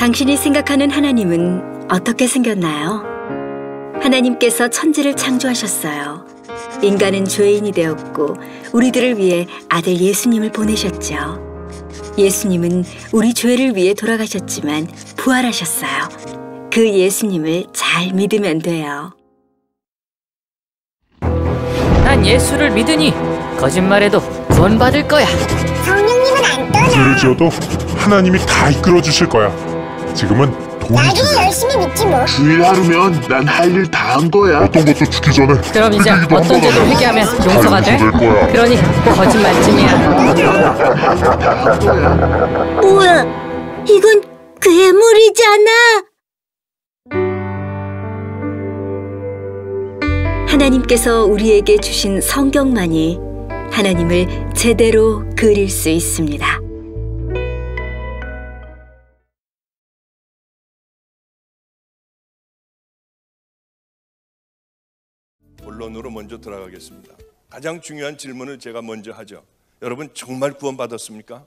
당신이 생각하는 하나님은 어떻게 생겼나요? 하나님께서 천지를 창조하셨어요. 인간은 죄인이 되었고 우리들을 위해 아들 예수님을 보내셨죠. 예수님은 우리 죄를 위해 돌아가셨지만 부활하셨어요. 그 예수님을 잘 믿으면 돼요. 난 예수를 믿으니 거짓말해도 구원받을 거야. 성령님은 안 떠나. 죄를 지어도 하나님이 다 이끌어 주실 거야. 지금은 돈이 나중에 중요해. 열심히 믿지 뭐. 주일 하루면 난 할 일 다 한 거야. 어떤 것도 죽기 전에 그럼 이제 회개기도 어떤 한번 죄도 하면 회개하면 다 용서가 돼? 용서될 거야. 그러니 거짓말쯤이야. 뭐야? 이건 괴물이잖아. 하나님께서 우리에게 주신 성경만이 하나님을 제대로 그릴 수 있습니다. 본론으로 먼저 들어가겠습니다. 가장 중요한 질문을 제가 먼저 하죠. 여러분 정말 구원받았습니까?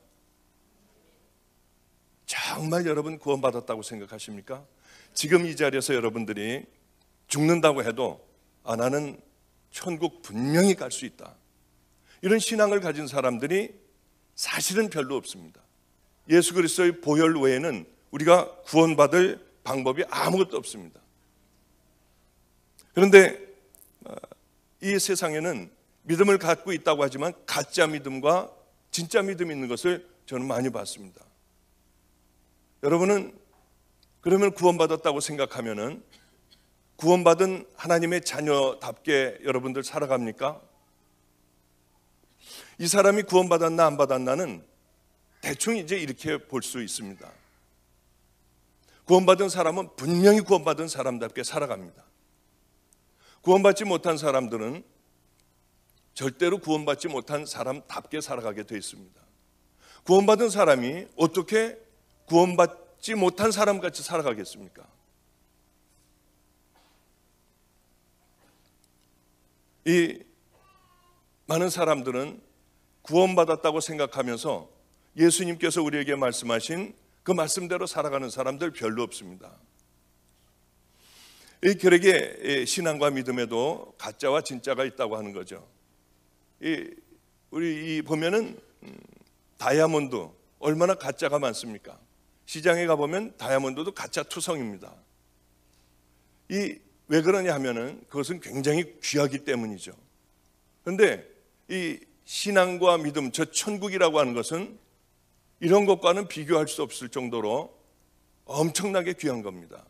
정말 여러분 구원받았다고 생각하십니까? 지금 이 자리에서 여러분들이 죽는다고 해도 나는 천국 분명히 갈 수 있다, 이런 신앙을 가진 사람들이 사실은 별로 없습니다. 예수 그리스도의 보혈 외에는 우리가 구원받을 방법이 아무것도 없습니다. 그런데 이 세상에는 믿음을 갖고 있다고 하지만 가짜 믿음과 진짜 믿음이 있는 것을 저는 많이 봤습니다. 여러분은 그러면 구원받았다고 생각하면은 구원받은 하나님의 자녀답게 여러분들 살아갑니까? 이 사람이 구원받았나 안 받았나는 대충 이제 이렇게 볼 수 있습니다. 구원받은 사람은 분명히 구원받은 사람답게 살아갑니다. 구원받지 못한 사람들은 절대로 구원받지 못한 사람답게 살아가게 되어 있습니다. 구원받은 사람이 어떻게 구원받지 못한 사람같이 살아가겠습니까? 이 많은 사람들은 구원받았다고 생각하면서 예수님께서 우리에게 말씀하신 그 말씀대로 살아가는 사람들 별로 없습니다. 이 결국에 신앙과 믿음에도 가짜와 진짜가 있다고 하는 거죠. 우리 보면은 다이아몬드 얼마나 가짜가 많습니까? 시장에 가보면 다이아몬드도 가짜 투성입니다. 왜 그러냐 하면은 그것은 굉장히 귀하기 때문이죠. 그런데 이 신앙과 믿음, 저 천국이라고 하는 것은 이런 것과는 비교할 수 없을 정도로 엄청나게 귀한 겁니다.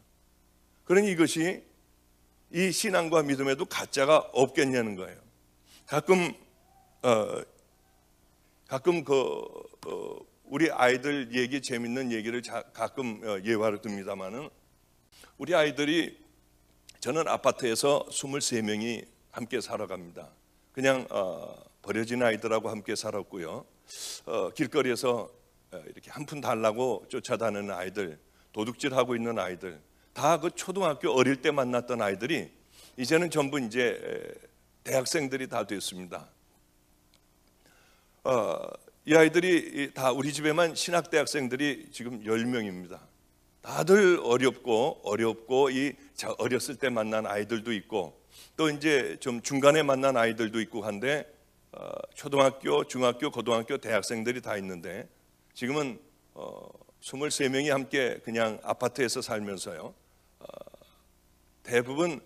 그러니 이것이 이 신앙과 믿음에도 가짜가 없겠냐는 거예요. 가끔 우리 아이들 얘기, 재밌는 얘기를 가끔 예화를 듭니다만은, 우리 아이들이, 저는 아파트에서 23명이 함께 살아갑니다. 그냥 버려진 아이들하고 함께 살았고요. 길거리에서 이렇게 한 푼 달라고 쫓아다니는 아이들, 도둑질하고 있는 아이들, 다 그 초등학교 어릴 때 만났던 아이들이 이제는 전부 이제 대학생들이 다 됐습니다. 이 아이들이 다 우리 집에만 신학대학생들이 지금 10명입니다. 다들 어렵고 어렸을 때 만난 아이들도 있고, 또 이제 좀 중간에 만난 아이들도 있고 한데, 초등학교, 중학교, 고등학교 대학생들이 다 있는데, 지금은 23명이 함께 그냥 아파트에서 살면서요, 대부분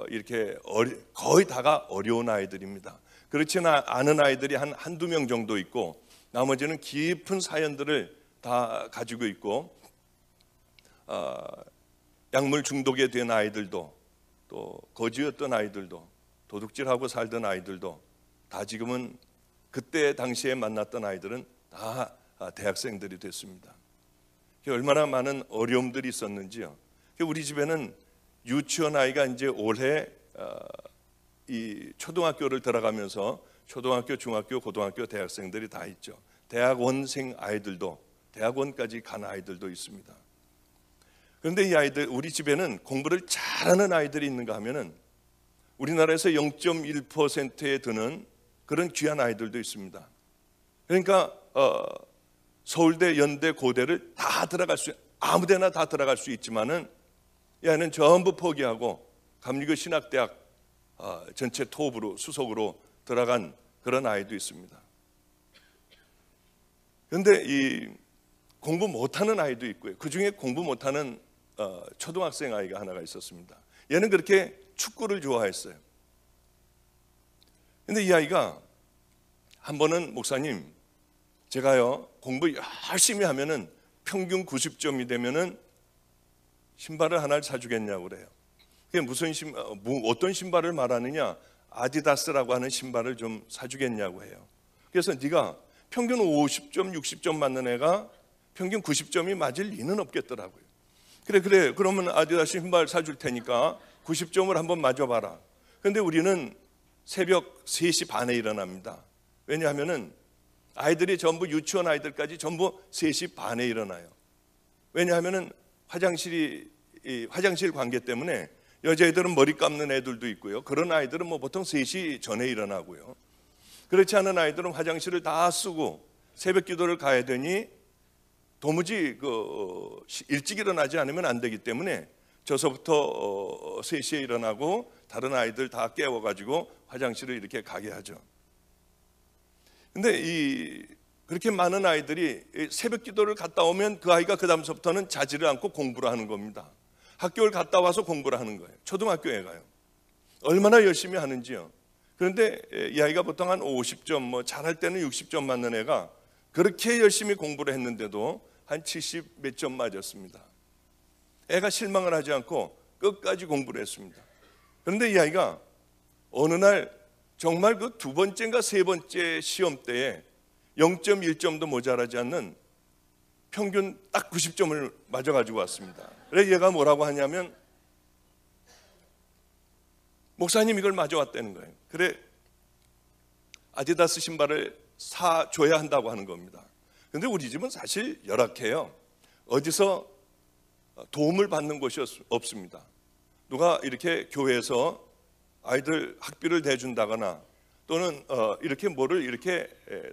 이렇게 거의 다가 어려운 아이들입니다. 그렇지는 않은 아이들이 한두 명 정도 있고, 나머지는 깊은 사연들을 다 가지고 있고, 약물 중독에 된 아이들도, 또 거지였던 아이들도, 도둑질하고 살던 아이들도 다 지금은 그때 당시에 만났던 아이들은 다 대학생들이 됐습니다. 얼마나 많은 어려움들이 있었는지요. 우리 집에는 유치원 아이가 이제 올해 이 초등학교를 들어가면서 초등학교, 중학교, 고등학교 대학생들이 다 있죠. 대학원생 아이들도, 대학원까지 간 아이들도 있습니다. 그런데 이 아이들, 우리 집에는 공부를 잘하는 아이들이 있는가 하면은 우리나라에서 0.1%에 드는 그런 귀한 아이들도 있습니다. 그러니까 서울대, 연대, 고대를 다 들어갈 수 있는 아무데나 다 들어갈 수 있지만은 얘는 전부 포기하고 감리교 신학대학 전체 톱으로 수석으로 들어간 그런 아이도 있습니다. 그런데 이 공부 못하는 아이도 있고요. 그 중에 공부 못하는 초등학생 아이가 하나가 있었습니다. 얘는 그렇게 축구를 좋아했어요. 근데 이 아이가 한 번은 목사님, 제가요 공부 열심히 하면은 평균 90점이 되면은 신발을 하나를 사주겠냐고 그래요. 그게 무슨 어떤 신발을 말하느냐? 아디다스라고 하는 신발을 좀 사주겠냐고 해요. 그래서 네가 평균 50점, 60점 맞는 애가 평균 90점이 맞을 리는 없겠더라고요. 그래 그러면 아디다스 신발 사줄 테니까 90점을 한번 맞아봐라. 그런데 우리는 새벽 3시 반에 일어납니다. 왜냐하면은 아이들이 전부 유치원 아이들까지 전부 3시 반에 일어나요. 왜냐하면은 화장실 관계 때문에 여자애들은 머리 감는 애들도 있고요. 그런 아이들은 뭐 보통 3시 전에 일어나고요. 그렇지 않은 아이들은 화장실을 다 쓰고 새벽 기도를 가야 되니 도무지 일찍 일어나지 않으면 안 되기 때문에 저서부터 3시에 일어나고 다른 아이들 다 깨워가지고 화장실을 이렇게 가게 하죠. 근데 그렇게 많은 아이들이 새벽 기도를 갔다 오면 그 아이가 그 다음서부터는 자지를 않고 공부를 하는 겁니다. 학교를 갔다 와서 공부를 하는 거예요. 초등학교에 가요. 얼마나 열심히 하는지요. 그런데 이 아이가 보통 한 50점, 뭐 잘할 때는 60점 맞는 애가 그렇게 열심히 공부를 했는데도 한 70 몇 점 맞았습니다. 애가 실망을 하지 않고 끝까지 공부를 했습니다. 그런데 이 아이가 어느 날 정말 그 두 번째인가 세 번째 시험 때에 0.1점도 모자라지 않는 평균 딱 90점을 맞아가지고 왔습니다. 그래서 얘가 뭐라고 하냐면 목사님 이걸 맞아왔다는 거예요. 그래 아디다스 신발을 사줘야 한다고 하는 겁니다. 그런데 우리 집은 사실 열악해요. 어디서 도움을 받는 곳이 없습니다. 누가 이렇게 교회에서 아이들 학비를 대준다거나 또는 이렇게 뭐를 이렇게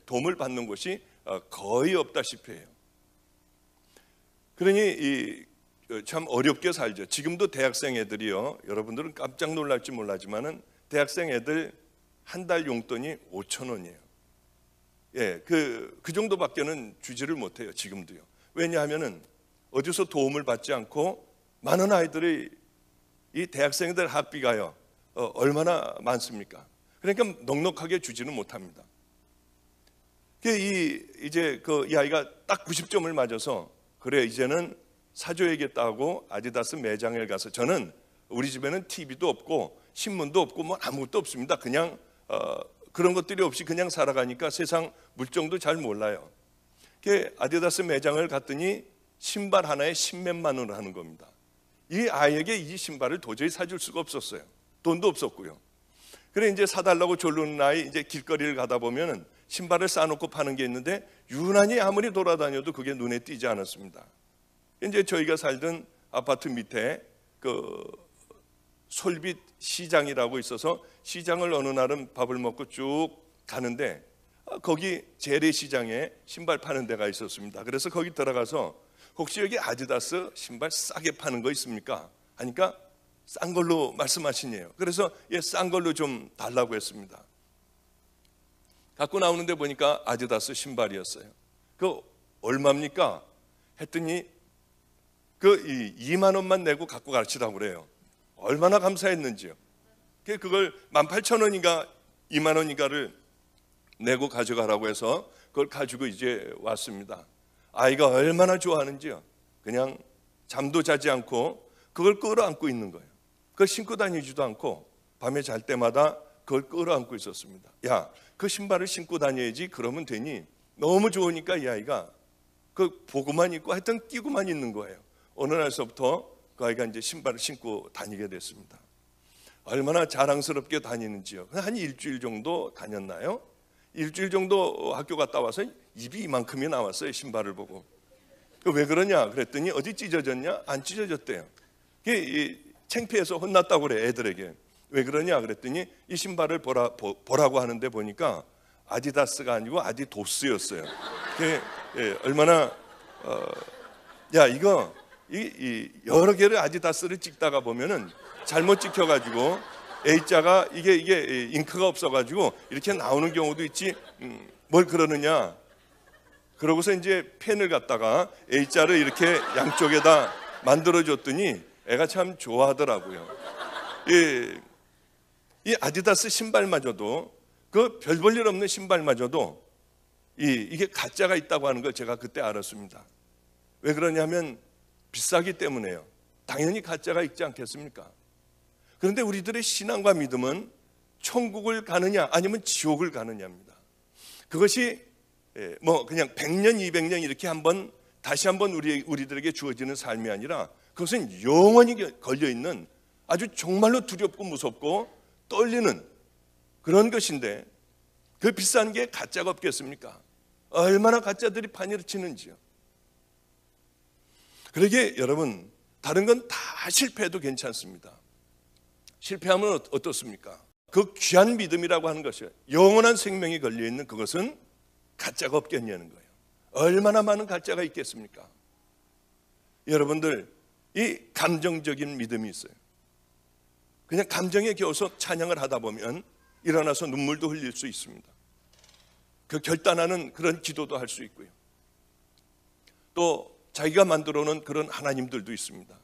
도움을 받는 곳이 거의 없다시피 해요. 그러니 참 어렵게 살죠. 지금도 대학생 애들이요. 여러분들은 깜짝 놀랄지 몰라지만은 대학생 애들 한 달 용돈이 5,000원이에요. 예, 그 정도밖에는 주지를 못해요. 지금도요. 왜냐하면은 어디서 도움을 받지 않고 많은 아이들이 이 대학생들 학비가요. 얼마나 많습니까? 그러니까 넉넉하게 주지는 못합니다. 이제 이 아이가 딱 90점을 맞아서 그래 이제는 사줘야겠다고 아디다스 매장에 가서 저는 우리 집에는 TV도 없고 신문도 없고 뭐 아무것도 없습니다. 그냥 그런 것들이 없이 그냥 살아가니까 세상 물정도 잘 몰라요. 아디다스 매장을 갔더니 신발 하나에 10몇만 원을 하는 겁니다. 이 아이에게 이 신발을 도저히 사줄 수가 없었어요. 돈도 없었고요. 그래 이제 사달라고 졸르는 아이 이제 길거리를 가다 보면은 신발을 싸놓고 파는 게 있는데 유난히 아무리 돌아다녀도 그게 눈에 띄지 않았습니다. 이제 저희가 살던 아파트 밑에 그 솔빛 시장이라고 있어서 시장을 어느 날은 밥을 먹고 쭉 가는데 거기 재래시장에 신발 파는 데가 있었습니다. 그래서 거기 들어가서 혹시 여기 아디다스 신발 싸게 파는 거 있습니까? 하니까 싼 걸로 말씀하시네요. 그래서 싼 걸로 좀 달라고 했습니다. 갖고 나오는데 보니까 아디다스 신발이었어요. 그 얼마입니까? 했더니 2만 원만 내고 갖고 가시라고 그래요. 얼마나 감사했는지요. 그걸 18,000원인가 2만 원인가를 내고 가져가라고 해서 그걸 가지고 이제 왔습니다. 아이가 얼마나 좋아하는지요. 그냥 잠도 자지 않고 그걸 끌어안고 있는 거예요. 그걸 신고 다니지도 않고 밤에 잘 때마다 그걸 끌어안고 있었습니다. 야, 그 신발을 신고 다녀야지 그러면 되니 너무 좋으니까 이 아이가 그 보고만 있고 하여튼 끼고만 있는 거예요. 어느 날서부터 그 아이가 이제 신발을 신고 다니게 됐습니다. 얼마나 자랑스럽게 다니는지요. 한 일주일 정도 다녔나요? 일주일 정도 학교 갔다 와서 입이 이만큼이 나왔어요. 신발을 보고. 왜 그러냐 그랬더니 어디 찢어졌냐? 안 찢어졌대요. 창피해서 혼났다고 그래 애들에게. 왜 그러냐 그랬더니 이 신발을 보라고 하는데 보니까 아디다스가 아니고 아디도스였어요. 얼마나 야 이거 이 여러 개를 아디다스를 찍다가 보면은 잘못 찍혀가지고 A자가 이게 잉크가 없어가지고 이렇게 나오는 경우도 있지. 뭘 그러느냐? 그러고서 이제 펜을 갖다가 A자를 이렇게 양쪽에다 만들어줬더니 애가 참 좋아하더라고요. 이 아디다스 신발마저도 그 별 볼 일 없는 신발마저도 이게 가짜가 있다고 하는 걸 제가 그때 알았습니다. 왜 그러냐면 비싸기 때문에요. 당연히 가짜가 있지 않겠습니까? 그런데 우리들의 신앙과 믿음은 천국을 가느냐 아니면 지옥을 가느냐입니다. 그것이 뭐 그냥 100년, 200년 이렇게 다시 한번 우리들에게 주어지는 삶이 아니라 그것은 영원히 걸려있는 아주 정말로 두렵고 무섭고 떨리는 그런 것인데 그 비싼 게 가짜가 없겠습니까? 얼마나 가짜들이 판을 치는지요. 그러게 여러분, 다른 건 다 실패해도 괜찮습니다. 실패하면 어떻습니까? 그 귀한 믿음이라고 하는 것이요, 영원한 생명이 걸려있는 그것은 가짜가 없겠냐는 거예요. 얼마나 많은 가짜가 있겠습니까? 여러분들, 이 감정적인 믿음이 있어요. 그냥 감정에 겨워서 찬양을 하다 보면 일어나서 눈물도 흘릴 수 있습니다. 그 결단하는 그런 기도도 할 수 있고요. 또 자기가 만들어 놓은 그런 하나님들도 있습니다.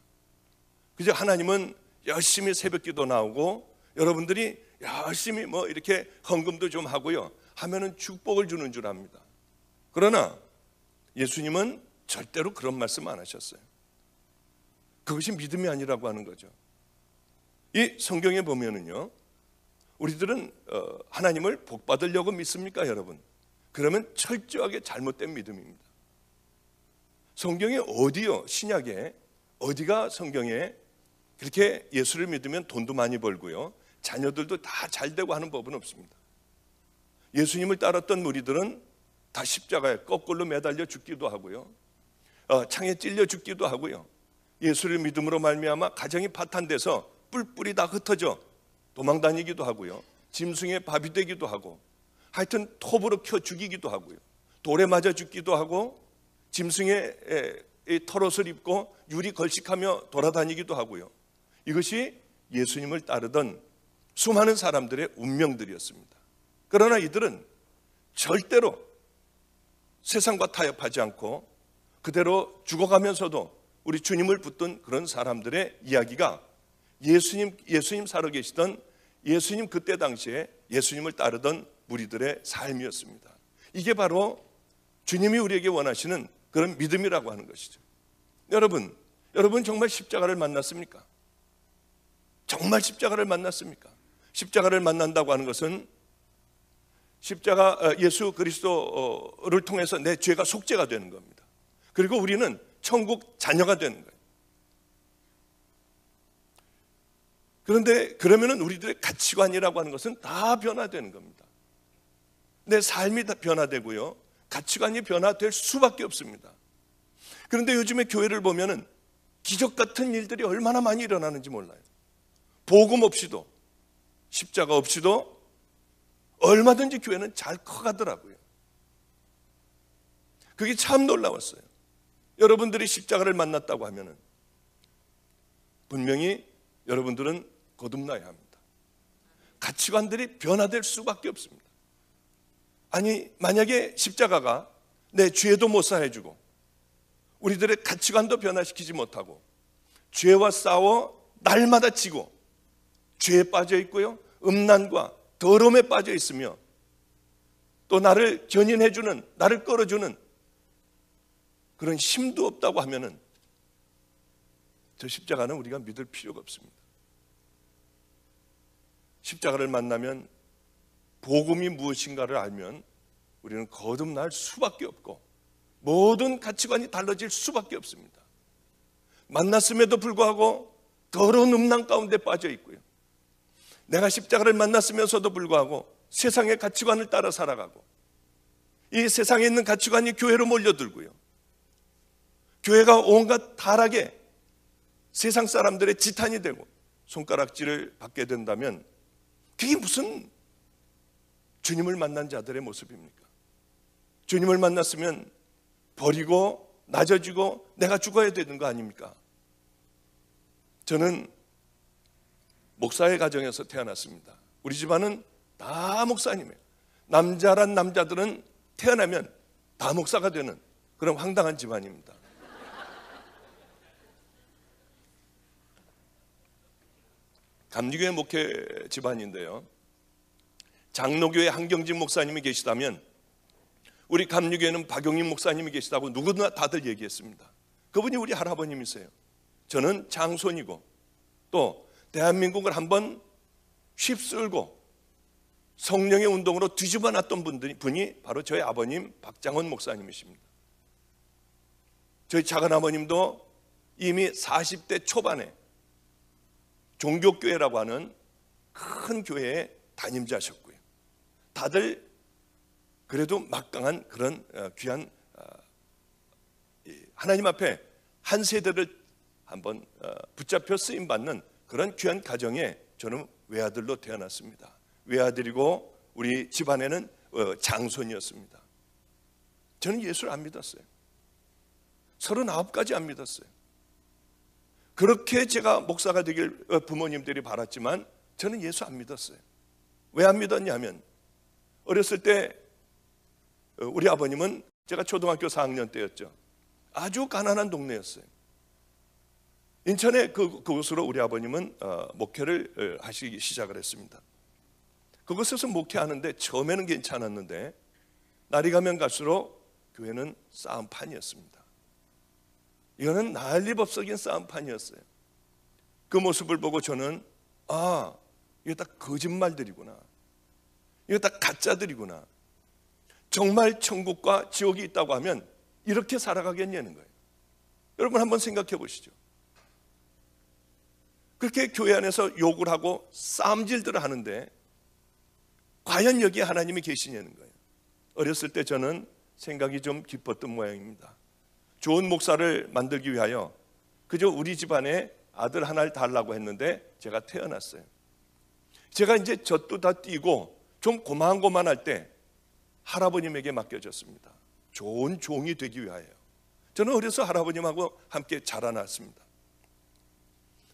그저 하나님은 열심히 새벽기도 나오고 여러분들이 열심히 뭐 이렇게 헌금도 좀 하고요 하면은 축복을 주는 줄 압니다. 그러나 예수님은 절대로 그런 말씀 안 하셨어요. 그것이 믿음이 아니라고 하는 거죠. 이 성경에 보면은요, 우리들은 하나님을 복 받으려고 믿습니까, 여러분? 그러면 철저하게 잘못된 믿음입니다. 성경에 어디요? 신약에 어디가 성경에 그렇게 예수를 믿으면 돈도 많이 벌고요 자녀들도 다 잘 되고 하는 법은 없습니다. 예수님을 따랐던 무리들은 다 십자가에 거꾸로 매달려 죽기도 하고요 창에 찔려 죽기도 하고요 예수를 믿음으로 말미암아 가정이 파탄돼서 뿔뿔이 다 흩어져 도망다니기도 하고요 짐승의 밥이 되기도 하고 하여튼 톱으로 켜 죽이기도 하고요 돌에 맞아 죽기도 하고 짐승의 털옷을 입고 유리 걸식하며 돌아다니기도 하고요 이것이 예수님을 따르던 수많은 사람들의 운명들이었습니다. 그러나 이들은 절대로 세상과 타협하지 않고 그대로 죽어가면서도 우리 주님을 붙든 그런 사람들의 이야기가 예수님 살아계시던 예수님 그때 당시에 예수님을 따르던 무리들의 삶이었습니다. 이게 바로 주님이 우리에게 원하시는 그런 믿음이라고 하는 것이죠. 여러분 정말 십자가를 만났습니까? 정말 십자가를 만났습니까? 십자가를 만난다고 하는 것은 십자가 예수 그리스도를 통해서 내 죄가 속죄가 되는 겁니다. 그리고 우리는 천국 자녀가 되는 거예요. 그런데 그러면은 우리들의 가치관이라고 하는 것은 다 변화되는 겁니다. 내 삶이 다 변화되고요 가치관이 변화될 수밖에 없습니다. 그런데 요즘에 교회를 보면은 기적 같은 일들이 얼마나 많이 일어나는지 몰라요. 복음 없이도 십자가 없이도 얼마든지 교회는 잘 커가더라고요. 그게 참 놀라웠어요. 여러분들이 십자가를 만났다고 하면은 분명히 여러분들은 거듭나야 합니다. 가치관들이 변화될 수밖에 없습니다. 아니 만약에 십자가가 내 죄도 못 사해주고 우리들의 가치관도 변화시키지 못하고 죄와 싸워 날마다 지고 죄에 빠져 있고요 음란과 더러움에 빠져 있으며 또 나를 견인해주는 나를 끌어주는 그런 힘도 없다고 하면은 저 십자가는 우리가 믿을 필요가 없습니다. 십자가를 만나면 복음이 무엇인가를 알면 우리는 거듭날 수밖에 없고 모든 가치관이 달라질 수밖에 없습니다. 만났음에도 불구하고 더러운 음란 가운데 빠져 있고요 내가 십자가를 만났으면서도 불구하고 세상의 가치관을 따라 살아가고 이 세상에 있는 가치관이 교회로 몰려들고요 교회가 온갖 타락에 세상 사람들의 지탄이 되고 손가락질을 받게 된다면 그게 무슨 주님을 만난 자들의 모습입니까? 주님을 만났으면 버리고 낮아지고 내가 죽어야 되는 거 아닙니까? 저는 목사의 가정에서 태어났습니다. 우리 집안은 다 목사님이에요. 남자란 남자들은 태어나면 다 목사가 되는 그런 황당한 집안입니다. 감리교회 목회 집안인데요, 장로교회 한경진 목사님이 계시다면 우리 감리교회는 박용인 목사님이 계시다고 누구나 다들 얘기했습니다. 그분이 우리 할아버님이세요. 저는 장손이고 또 대한민국을 한번 휩쓸고 성령의 운동으로 뒤집어 놨던 분이 바로 저희 아버님 박장원 목사님이십니다. 저희 작은아버님도 이미 40대 초반에 종교교회라고 하는 큰 교회에 담임자셨고요. 다들 그래도 막강한 그런 귀한 하나님 앞에 한 세대를 한번 붙잡혀 쓰임받는 그런 귀한 가정에 저는 외아들로 태어났습니다. 외아들이고 우리 집안에는 장손이었습니다. 저는 예수를 안 믿었어요. 39까지 안 믿었어요. 그렇게 제가 목사가 되길 부모님들이 바랐지만 저는 예수 안 믿었어요. 왜 안 믿었냐면 어렸을 때 우리 아버님은 제가 초등학교 4학년 때였죠. 아주 가난한 동네였어요. 인천에 그곳으로 우리 아버님은 목회를 하시기 시작을 했습니다. 그곳에서 목회하는데 처음에는 괜찮았는데 날이 가면 갈수록 교회는 싸움판이었습니다. 이거는 난리법석인 싸움판이었어요. 그 모습을 보고 저는 이게 다 거짓말들이구나, 이거 다 가짜들이구나, 정말 천국과 지옥이 있다고 하면 이렇게 살아가겠냐는 거예요. 여러분 한번 생각해 보시죠. 그렇게 교회 안에서 욕을 하고 싸움질들을 하는데 과연 여기에 하나님이 계시냐는 거예요. 어렸을 때 저는 생각이 좀 깊었던 모양입니다. 좋은 목사를 만들기 위하여 그저 우리 집안에 아들 하나를 달라고 했는데 제가 태어났어요. 제가 이제 젖도 다 띄고 좀 고만고만할 때 할아버님에게 맡겨졌습니다. 좋은 종이 되기 위하여. 저는 어려서 할아버님하고 함께 자라났습니다.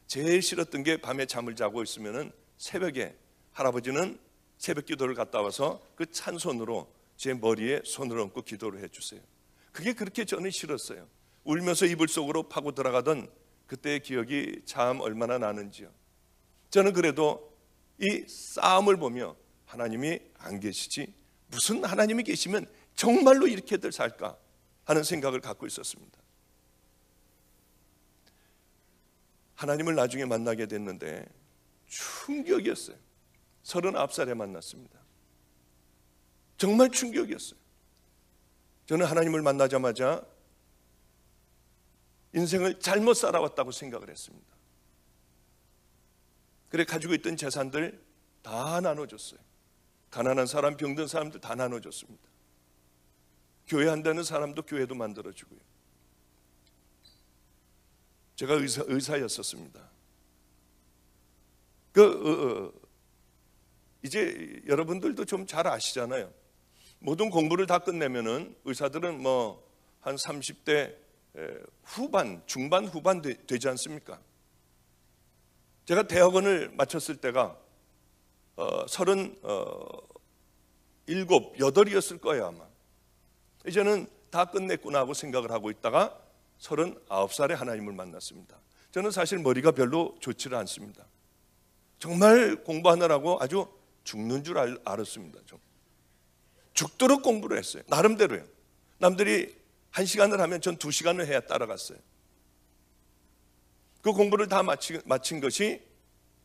제일 싫었던 게 밤에 잠을 자고 있으면 새벽에 할아버지는 새벽 기도를 갔다 와서 그 찬손으로 제 머리에 손을 얹고 기도를 해주세요. 그게 그렇게 저는 싫었어요. 울면서 이불 속으로 파고 들어가던 그때의 기억이 참 얼마나 나는지요. 저는 그래도 이 싸움을 보며 하나님이 안 계시지, 무슨 하나님이 계시면 정말로 이렇게들 살까 하는 생각을 갖고 있었습니다. 하나님을 나중에 만나게 됐는데 충격이었어요. 39살에 만났습니다. 정말 충격이었어요. 저는 하나님을 만나자마자 인생을 잘못 살아왔다고 생각을 했습니다. 그래 가지고 있던 재산들 다 나눠줬어요. 가난한 사람, 병든 사람들 다 나눠줬습니다. 교회 한다는 사람도 교회도 만들어주고요. 제가 의사였었습니다. 이제 여러분들도 좀 잘 아시잖아요. 모든 공부를 다 끝내면은 의사들은 뭐 한 30대 후반, 중반, 후반 되지 않습니까? 제가 대학원을 마쳤을 때가 37, 8이었을 거예요 아마. 이제는 다 끝냈구나 하고 생각을 하고 있다가 39살에 하나님을 만났습니다. 저는 사실 머리가 별로 좋지를 않습니다. 정말 공부하느라고 아주 죽는 줄 알았습니다. 좀 죽도록 공부를 했어요. 나름대로요. 남들이 1시간을 하면 전 2시간을 해야 따라갔어요. 그 공부를 다 마친 것이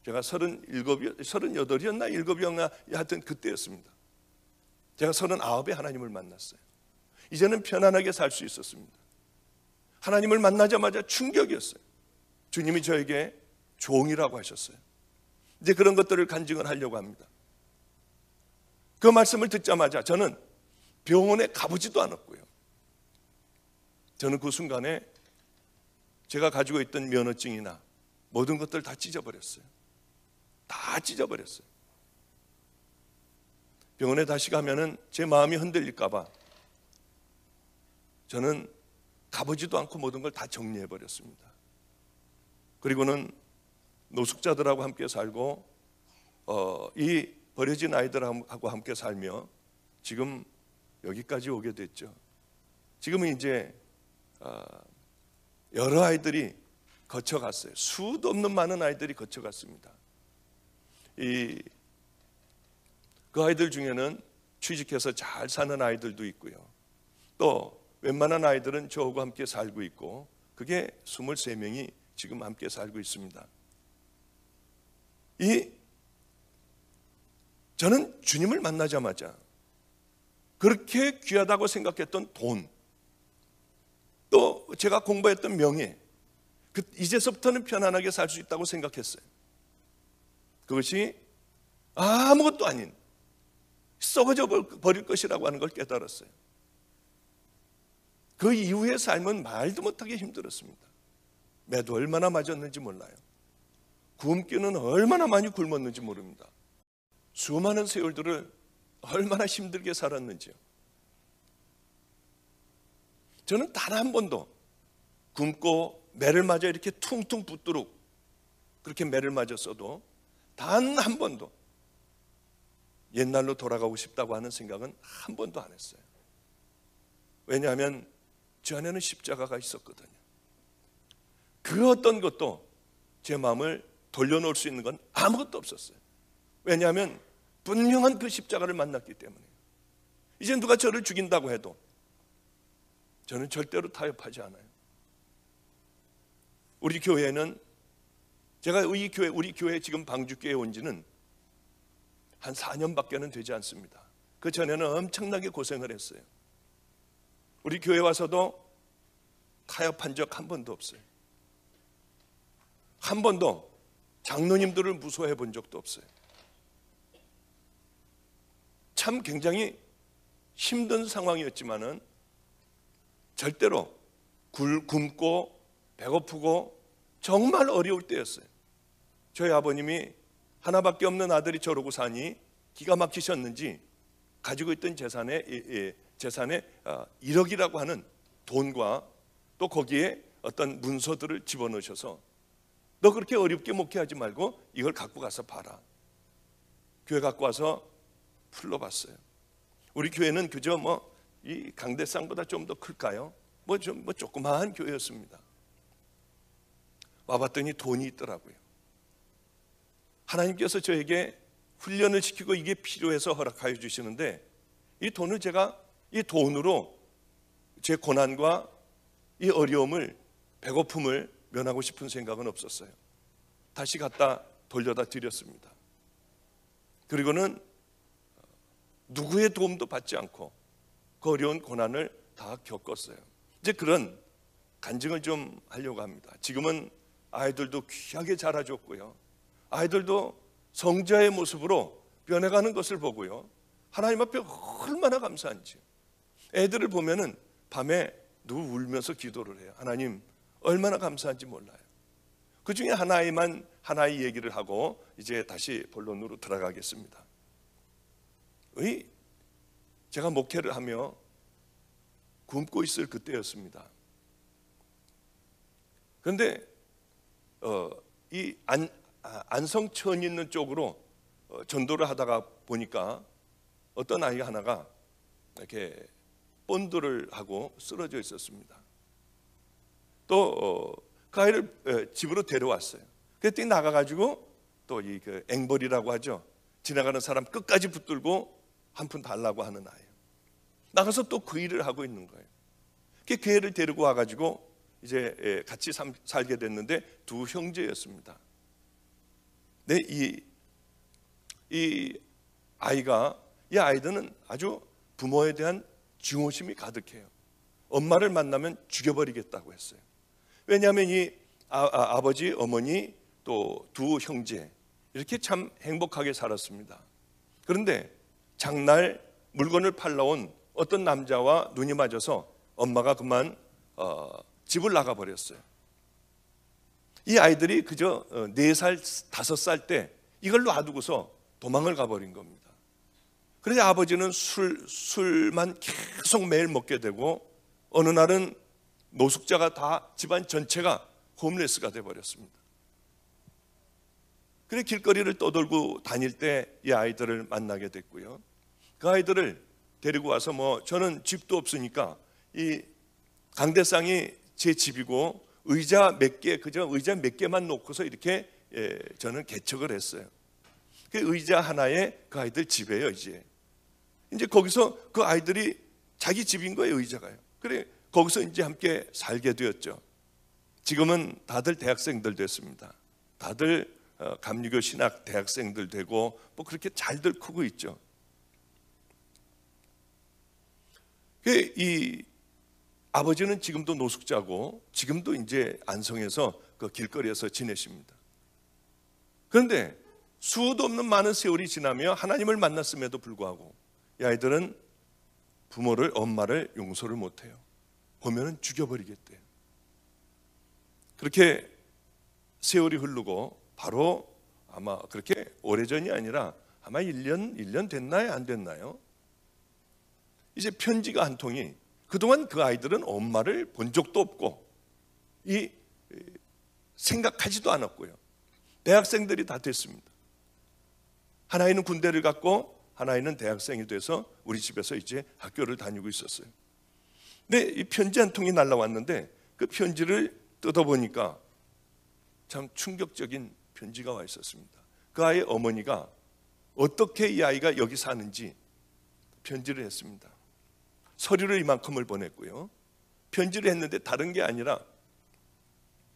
제가 38이었나 7이었나 하여튼 그때였습니다. 제가 39에 하나님을 만났어요. 이제는 편안하게 살 수 있었습니다. 하나님을 만나자마자 충격이었어요. 주님이 저에게 종이라고 하셨어요. 이제 그런 것들을 간증을 하려고 합니다. 그 말씀을 듣자마자 저는 병원에 가보지도 않았고요. 저는 그 순간에 제가 가지고 있던 면허증이나 모든 것들 다 찢어버렸어요. 다 찢어버렸어요. 병원에 다시 가면은 제 마음이 흔들릴까 봐 저는 가보지도 않고 모든 걸 다 정리해 버렸습니다. 그리고는 노숙자들하고 함께 살고 이 버려진 아이들하고 함께 살며 지금 여기까지 오게 됐죠. 지금은 이제 여러 아이들이 거쳐갔어요. 수도 없는 많은 아이들이 거쳐갔습니다. 그 아이들 중에는 취직해서 잘 사는 아이들도 있고요. 또 웬만한 아이들은 저하고 함께 살고 있고, 그게 23명이 지금 함께 살고 있습니다. 저는 주님을 만나자마자 그렇게 귀하다고 생각했던 돈, 또 제가 공부했던 명예, 이제서부터는 편안하게 살 수 있다고 생각했어요. 그것이 아무것도 아닌 썩어져 버릴 것이라고 하는 걸 깨달았어요. 그 이후의 삶은 말도 못하게 힘들었습니다. 매도 얼마나 맞았는지 몰라요. 굶기는 얼마나 많이 굶었는지 모릅니다. 수많은 세월들을 얼마나 힘들게 살았는지요. 저는 단 한 번도 굶고 매를 맞아 이렇게 퉁퉁 붓도록 그렇게 매를 맞았어도 단 한 번도 옛날로 돌아가고 싶다고 하는 생각은 한 번도 안 했어요. 왜냐하면 저 안에는 십자가가 있었거든요. 그 어떤 것도 제 마음을 돌려놓을 수 있는 건 아무것도 없었어요. 왜냐하면 분명한 그 십자가를 만났기 때문에. 이제 누가 저를 죽인다고 해도 저는 절대로 타협하지 않아요. 우리 교회는, 제가 우리 교회 지금 방주교회에 온 지는 한 4년밖에는 되지 않습니다. 그 전에는 엄청나게 고생을 했어요. 우리 교회 와서도 타협한 적 한 번도 없어요. 한 번도 장로님들을 무서워해 본 적도 없어요. 참 굉장히 힘든 상황이었지만은 절대로 굶고 배고프고 정말 어려울 때였어요. 저희 아버님이 하나밖에 없는 아들이 저러고 사니 기가 막히셨는지 가지고 있던 재산에 1억이라고 하는 돈과 또 거기에 어떤 문서들을 집어넣으셔서 너 그렇게 어렵게 목회하지 말고 이걸 갖고 가서 봐라. 교회 갖고 와서 풀러봤어요. 우리 교회는 그저 이 강대상보다 좀 더 클까요? 조그마한 교회였습니다. 와봤더니 돈이 있더라고요. 하나님께서 저에게 훈련을 시키고 이게 필요해서 허락하여 주시는데, 이 돈을 제가 이 돈으로 제 고난과 이 어려움을, 배고픔을 면하고 싶은 생각은 없었어요. 다시 갖다 돌려다 드렸습니다. 그리고는 누구의 도움도 받지 않고 그 어려운 고난을 다 겪었어요. 이제 그런 간증을 좀 하려고 합니다. 지금은 아이들도 귀하게 자라줬고요. 아이들도 성자의 모습으로 변해가는 것을 보고요. 하나님 앞에 얼마나 감사한지. 애들을 보면은 밤에 누구 울면서 기도를 해요. 하나님 얼마나 감사한지 몰라요. 그 중에 하나의 얘기를 하고 이제 다시 본론으로 들어가겠습니다. 제가 목회를 하며 굶고 있을 그때였습니다. 그런데 이 안성천 있는 쪽으로 전도를 하다가 보니까 어떤 아이 하나가 이렇게 본드를 하고 쓰러져 있었습니다. 또 그 아이를 집으로 데려왔어요. 그랬더니 나가가지고 또 이 그 앵벌이라고 하죠. 지나가는 사람 끝까지 붙들고 한 푼 달라고 하는 아이예요. 나가서 또 그 일을 하고 있는 거예요. 그 애를 데리고 와가지고 이제 같이 살게 됐는데 두 형제였습니다. 네, 이 아이들은 아주 부모에 대한 증오심이 가득해요. 엄마를 만나면 죽여버리겠다고 했어요. 왜냐하면 이 아버지, 어머니 또 두 형제 이렇게 참 행복하게 살았습니다. 그런데 장날 물건을 팔러 온 어떤 남자와 눈이 맞아서 엄마가 그만 집을 나가버렸어요. 이 아이들이 그저 4살, 5살 때 이걸 놔두고서 도망을 가버린 겁니다. 그래서 아버지는 술만 계속 매일 먹게 되고 어느 날은 노숙자가 다 집안 전체가 홈레스가 돼버렸습니다. 그래 길거리를 떠돌고 다닐 때 이 아이들을 만나게 됐고요. 그 아이들을 데리고 와서 저는 집도 없으니까 이 강대상이 제 집이고 의자 몇 개만 놓고서 이렇게 저는 개척을 했어요. 그 의자 하나에 그 아이들 집이에요. 이제 거기서 그 아이들이 자기 집인 거예요. 의자가요. 그래 거기서 이제 함께 살게 되었죠. 지금은 다들 대학생들 됐습니다. 다들 감리교 신학 대학생들 되고 그렇게 잘들 크고 있죠. 이 아버지는 지금도 노숙자고 지금도 이제 안성에서 그 길거리에서 지내십니다. 그런데 수도 없는 많은 세월이 지나며 하나님을 만났음에도 불구하고 이 아이들은 엄마를 용서를 못해요. 보면은 죽여버리겠대요. 그렇게 세월이 흐르고 바로 아마 그렇게 오래전이 아니라 아마 1년 됐나요? 안 됐나요? 이제 편지가 한 통이, 그동안 그 아이들은 엄마를 본 적도 없고 생각하지도 않았고요. 대학생들이 다 됐습니다. 하나이는 군대를 갔고 하나이는 대학생이 돼서 우리 집에서 이제 학교를 다니고 있었어요. 근데 이 편지 한 통이 날라왔는데 그 편지를 뜯어보니까 참 충격적인 편지가 와 있었습니다. 그 아이의 어머니가 어떻게 이 아이가 여기 사는지 편지를 했습니다. 서류를 이만큼을 보냈고요. 편지를 했는데 다른 게 아니라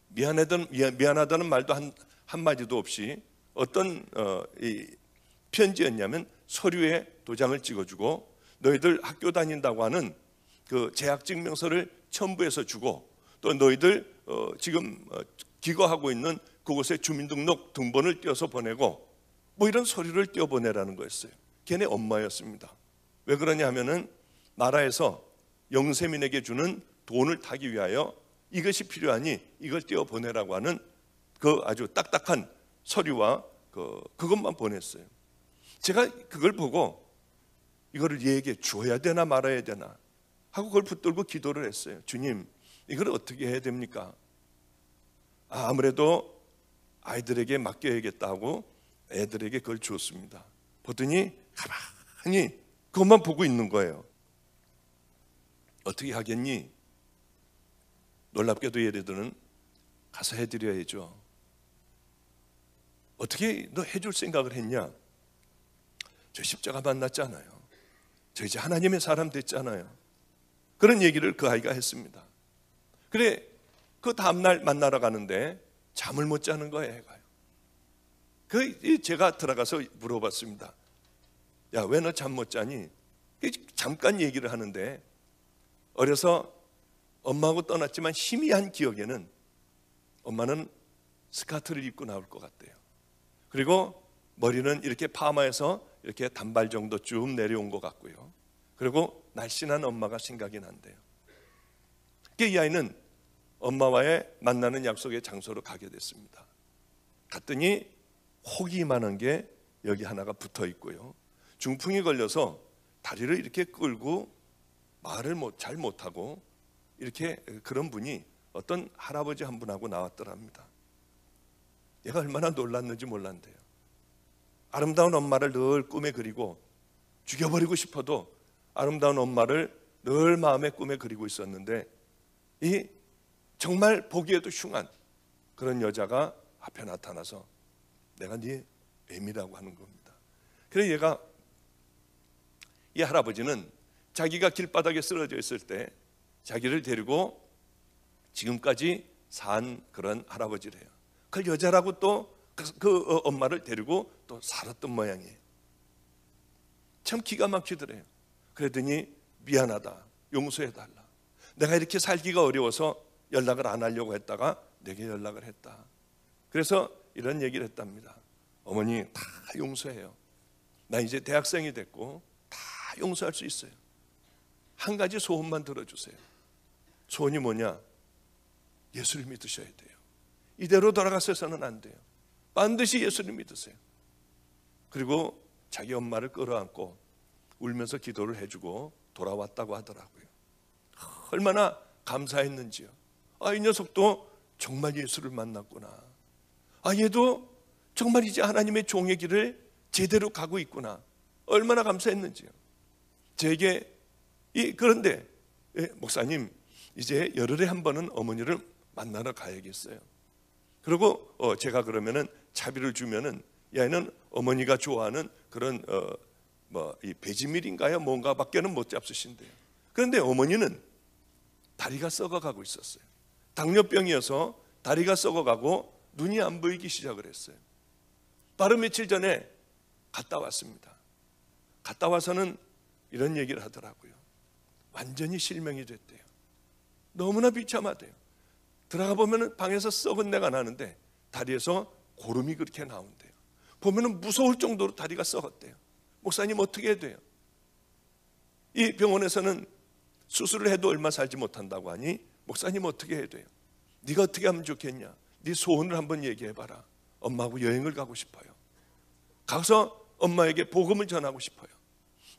미안하다는 말도 한마디도 없이 어떤 이 편지였냐면 서류에 도장을 찍어주고 너희들 학교 다닌다고 하는 그 재학증명서를 첨부해서 주고 또 너희들 지금 기거하고 있는 그곳에 주민등록 등본을 띄어서 보내고 이런 서류를 띄어 보내라는 거였어요. 걔네 엄마였습니다. 왜 그러냐 하면은 나라에서 영세민에게 주는 돈을 타기 위하여 이것이 필요하니 이걸 띄어 보내라고 하는 그 아주 딱딱한 서류와 그것만 보냈어요. 제가 그걸 보고 이거를 얘에게 줘야 되나 말아야 되나 하고 그걸 붙들고 기도를 했어요. 주님, 이걸 어떻게 해야 됩니까? 아무래도 아이들에게 맡겨야겠다 하고 애들에게 그걸 줬습니다. 보더니 가만히 그것만 보고 있는 거예요. 어떻게 하겠니? 놀랍게도 얘네들은 가서 해드려야죠. 어떻게 너 해줄 생각을 했냐? 저 십자가 만났잖아요. 저 이제 하나님의 사람 됐잖아요. 그런 얘기를 그 아이가 했습니다. 그래, 그 다음날 만나러 가는데 잠을 못 자는 거예요, 애가요. 제가 들어가서 물어봤습니다. 야, 왜 너 잠 못 자니? 잠깐 얘기를 하는데 어려서 엄마하고 떠났지만 희미한 기억에는 엄마는 스카트를 입고 나올 것 같대요. 그리고 머리는 이렇게 파마해서 이렇게 단발 정도 쭉 내려온 것 같고요. 그리고 날씬한 엄마가 생각이 난대요. 이 아이는 엄마와의 만나는 약속의 장소로 가게 됐습니다. 갔더니 혹이만한 게 여기 하나가 붙어 있고요. 중풍이 걸려서 다리를 이렇게 끌고 말을 잘 못하고 이렇게 그런 분이 어떤 할아버지 한 분하고 나왔더랍니다. 얘가 얼마나 놀랐는지 몰랐대요. 아름다운 엄마를 늘 꿈에 그리고 죽여버리고 싶어도 아름다운 엄마를 늘 마음의 꿈에 그리고 있었는데 이 정말 보기에도 흉한 그런 여자가 앞에 나타나서 내가 네 애미라고 하는 겁니다. 그래서 얘가, 이 할아버지는 자기가 길바닥에 쓰러져 있을 때 자기를 데리고 지금까지 산 그런 할아버지래요. 그 여자라고 또 그 엄마를 데리고 또 살았던 모양이에요. 참 기가 막히더래요. 그러더니 미안하다, 용서해달라. 내가 이렇게 살기가 어려워서 연락을 안 하려고 했다가 내게 연락을 했다. 그래서 이런 얘기를 했답니다. 어머니, 다 용서해요. 나 이제 대학생이 됐고 다 용서할 수 있어요. 한 가지 소원만 들어주세요. 소원이 뭐냐? 예수를 믿으셔야 돼요. 이대로 돌아가서는 안 돼요. 반드시 예수를 믿으세요. 그리고 자기 엄마를 끌어안고 울면서 기도를 해주고 돌아왔다고 하더라고요. 얼마나 감사했는지요. 이 녀석도 정말 예수를 만났구나. 얘도 정말 이제 하나님의 종의 길을 제대로 가고 있구나. 얼마나 감사했는지요. 제게 그런데 목사님, 이제 열흘에 한 번은 어머니를 만나러 가야겠어요. 그리고 제가 그러면은 차비를 주면은 얘는 어머니가 좋아하는 그런 이 배지밀인가요? 뭔가밖에는 못 잡수신대요. 그런데 어머니는 다리가 썩어가고 있었어요. 당뇨병이어서 다리가 썩어가고 눈이 안 보이기 시작을 했어요. 바로 며칠 전에 갔다 왔습니다. 갔다 와서는 이런 얘기를 하더라고요. 완전히 실명이 됐대요. 너무나 비참하대요. 들어가 보면 방에서 썩은 내가 나는데 다리에서 고름이 그렇게 나온대요. 보면 무서울 정도로 다리가 썩었대요. 목사님, 어떻게 해야 돼요? 이 병원에서는 수술을 해도 얼마 살지 못한다고 하니, 목사님 어떻게 해야 돼요? 네가 어떻게 하면 좋겠냐? 네 소원을 한번 얘기해봐라. 엄마하고 여행을 가고 싶어요. 가서 엄마에게 복음을 전하고 싶어요.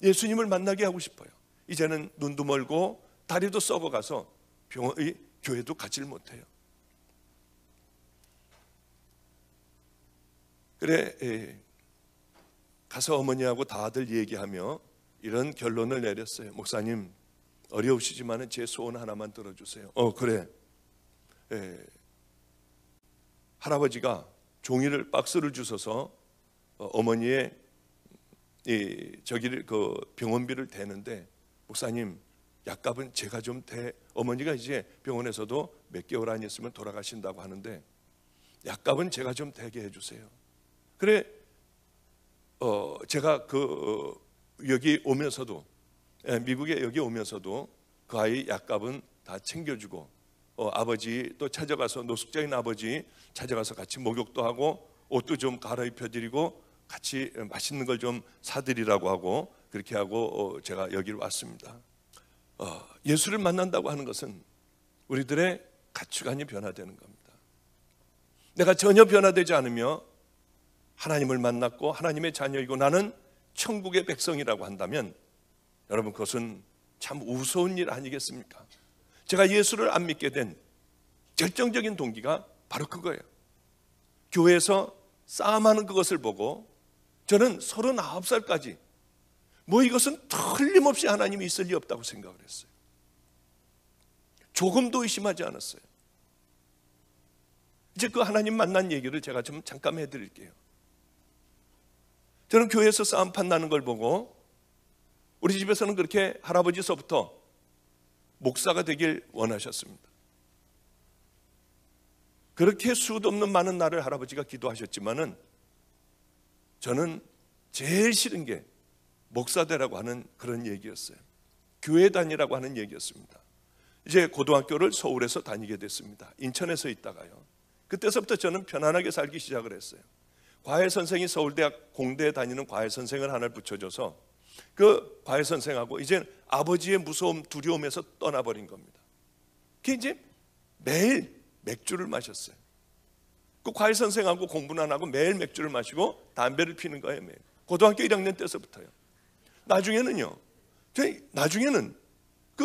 예수님을 만나게 하고 싶어요. 이제는 눈도 멀고 다리도 썩어가서 교회도 가지를 못해요. 그래, 가서 어머니하고 다들 얘기하며 이런 결론을 내렸어요. 목사님, 어려우시지만 제 소원 하나만 들어주세요. 그래. 할아버지가 종이를 박스를 주셔서 어머니의 그 병원비를 대는데, 목사님, 약값은 제가 좀 어머니가 이제 병원에서도 몇 개월 안 있으면 돌아가신다고 하는데 약값은 제가 좀 대게 해주세요. 그래, 제가 여기 오면서도, 미국에 여기 오면서도 그 아이 약값은 다 챙겨주고, 아버지 또 찾아가서, 노숙자인 아버지 찾아가서 같이 목욕도 하고 옷도 좀 갈아입혀드리고 같이 맛있는 걸 좀 사드리라고 하고, 그렇게 하고 제가 여기를 왔습니다. 예수를 만난다고 하는 것은 우리들의 가치관이 변화되는 겁니다. 내가 전혀 변화되지 않으며 하나님을 만났고 하나님의 자녀이고 나는 천국의 백성이라고 한다면, 여러분, 그것은 참 우스운 일 아니겠습니까? 제가 예수를 안 믿게 된 결정적인 동기가 바로 그거예요. 교회에서 싸움하는 그것을 보고 저는 39살까지 이것은 틀림없이 하나님이 있을 리 없다고 생각을 했어요. 조금도 의심하지 않았어요. 이제 그 하나님 만난 얘기를 제가 좀 잠깐 해드릴게요. 저는 교회에서 싸움판 나는 걸 보고 우리 집에서는 그렇게 할아버지서부터 목사가 되길 원하셨습니다. 그렇게 수도 없는 많은 날을 할아버지가 기도하셨지만은 저는 제일 싫은 게 목사 되라고 하는 그런 얘기였어요. 교회 다니라고 하는 얘기였습니다. 이제 고등학교를 서울에서 다니게 됐습니다. 인천에서 있다가요. 그때서부터 저는 편안하게 살기 시작을 했어요. 과외 선생이 서울대학 공대에 다니는 과외 선생을 하나를 붙여줘서 그 과외 선생하고 이제 아버지의 무서움, 두려움에서 떠나버린 겁니다. 그게 이제 매일 맥주를 마셨어요. 그 과외 선생하고 공부는 안 하고 매일 맥주를 마시고 담배를 피는 거예요, 매일. 고등학교 1학년 때서부터요. 나중에는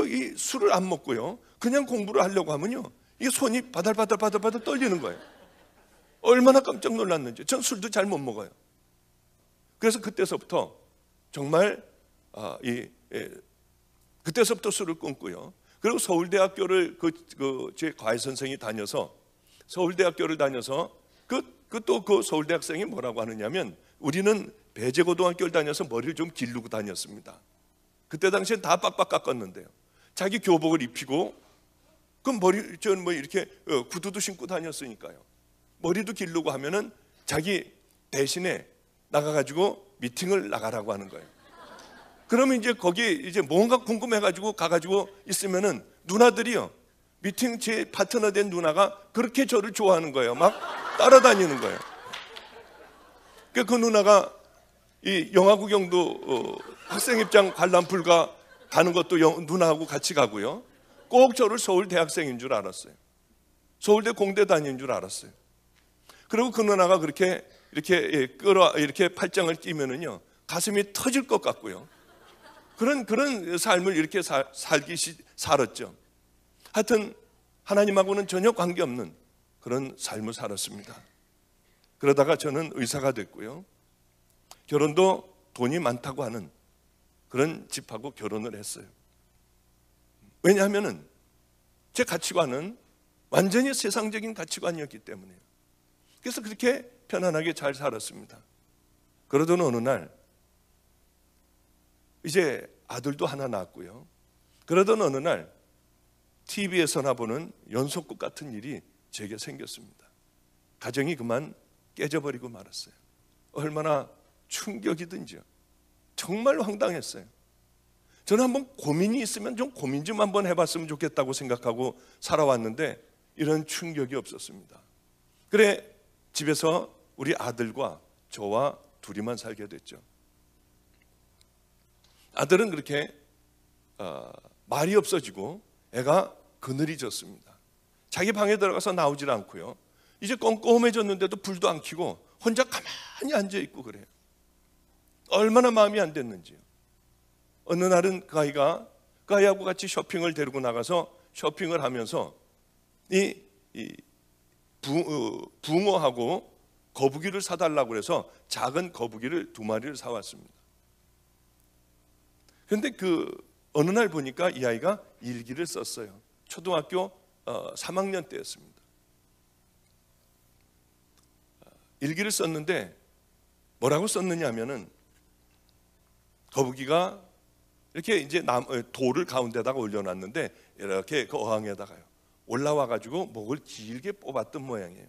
이 술을 안 먹고요, 그냥 공부를 하려고 하면요, 이게 손이 바들바들 떨리는 거예요. 얼마나 깜짝 놀랐는지. 전 술도 잘 못 먹어요. 그래서 그때서부터 정말 그때서부터 술을 끊고요. 그리고 서울대학교를 제 과외 선생이 다녀서 서울대학교를 다녀서 또 그 서울대학생이 뭐라고 하느냐면, 우리는 배제고등학교를 다녀서 머리를 좀 기르고 다녔습니다. 그때 당시엔 다 빡빡 깎았는데요. 자기 교복을 입히고 그 머리 전 이렇게 구두도 신고 다녔으니까요. 머리도 기르고 하면은 자기 대신에 나가가지고 미팅을 나가라고 하는 거예요. 그러면 이제 거기 이제 뭔가 궁금해가지고 가가지고 있으면은 누나들이요, 미팅 제 파트너 된 누나가 그렇게 저를 좋아하는 거예요. 막 따라다니는 거예요. 그 누나가 이 영화 구경도 학생 입장 관람 불가 가는 것도 누나하고 같이 가고요. 꼭 저를 서울 대학생인 줄 알았어요. 서울대 공대 다니는 줄 알았어요. 그리고 그 누나가 그렇게 이렇게 팔짱을 끼면은요, 가슴이 터질 것 같고요. 그런 삶을 이렇게 살았죠. 하여튼 하나님하고는 전혀 관계없는 그런 삶을 살았습니다. 그러다가 저는 의사가 됐고요. 결혼도 돈이 많다고 하는 그런 집하고 결혼을 했어요. 왜냐하면 제 가치관은 완전히 세상적인 가치관이었기 때문에요. 그래서 그렇게 편안하게 잘 살았습니다. 그러던 어느 날 이제 아들도 하나 낳았고요. 그러던 어느 날 TV에서나 보는 연속극 같은 일이 제게 생겼습니다. 가정이 그만 깨져버리고 말았어요. 얼마나 충격이든지요. 정말 황당했어요. 저는 한번 고민이 있으면 좀 고민 좀 한번 해봤으면 좋겠다고 생각하고 살아왔는데 이런 충격이 없었습니다. 그래 집에서 우리 아들과 저와 둘이만 살게 됐죠. 아들은 그렇게 말이 없어지고 애가 그늘이 졌습니다. 자기 방에 들어가서 나오질 않고요. 이제 껌껌해졌는데도 불도 안 켜고 혼자 가만히 앉아있고 그래요. 얼마나 마음이 안 됐는지요. 어느 날은 그 아이하고 같이 쇼핑을 데리고 나가서 쇼핑을 하면서 붕어하고 거북이를 사달라고 해서 작은 거북이를 2마리를 사왔습니다. 그런데 어느 날 보니까 이 아이가 일기를 썼어요. 초등학교 3학년 때였습니다. 일기를 썼는데 뭐라고 썼느냐 하면은 거북이가 이렇게 이제 돌을 가운데다가 올려놨는데 이렇게 그 어항에다가요 올라와 가지고 목을 길게 뽑았던 모양이에요.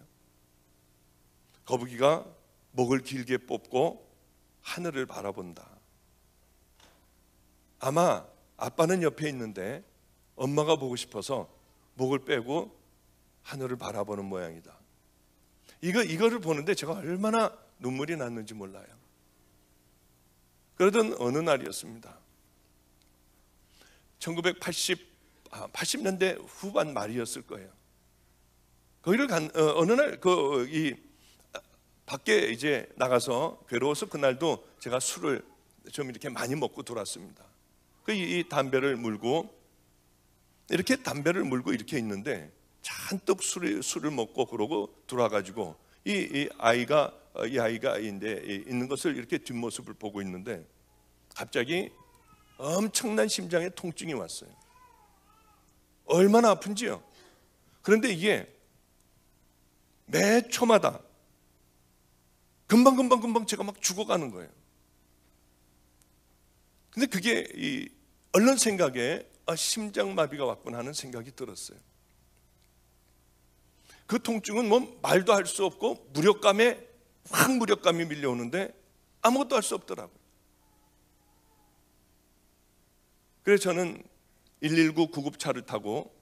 거북이가 목을 길게 뽑고 하늘을 바라본다. 아마 아빠는 옆에 있는데 엄마가 보고 싶어서 목을 빼고 하늘을 바라보는 모양이다. 이거를 보는데 제가 얼마나 눈물이 났는지 몰라요. 그러던 어느 날이었습니다. 80년대 후반 말이었을 거예요. 거기를 어느 날 밖에 이제 나가서 괴로워서 그날도 제가 술을 좀 이렇게 많이 먹고 돌았습니다. 이 담배를 물고 이렇게 이렇게 있는데 잔뜩 술을 먹고 그러고 돌아가지고 이 아이가 있는 것을 이렇게 뒷모습을 보고 있는데 갑자기 엄청난 심장에 통증이 왔어요. 얼마나 아픈지요. 그런데 이게 매 초마다 금방 제가 막 죽어가는 거예요. 근데 그게 얼른 생각에 심장마비가 왔구나 하는 생각이 들었어요. 그 통증은 뭐 말도 할 수 없고 무력감이 밀려오는데 아무것도 할 수 없더라고요. 그래서 저는 119 구급차를 타고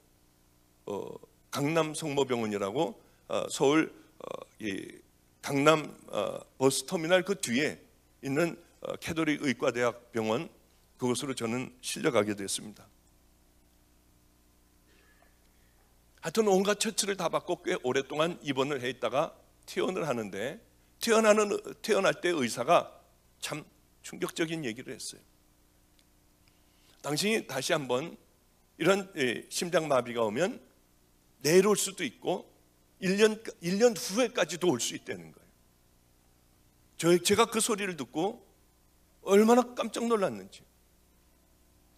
강남 성모병원이라고 서울 강남 버스터미널 그 뒤에 있는 캐톨릭 의과대학 병원 그곳으로 저는 실려가게 됐습니다. 하여튼 온갖 처치를 다 받고 꽤 오랫동안 입원을 해 있다가 퇴원을 하는데 퇴원할 때 의사가 참 충격적인 얘기를 했어요. 당신이 다시 한번 이런 심장마비가 오면 내일 올 수도 있고 1년 후에까지도 올 수 있다는 거예요. 제가 그 소리를 듣고 얼마나 깜짝 놀랐는지.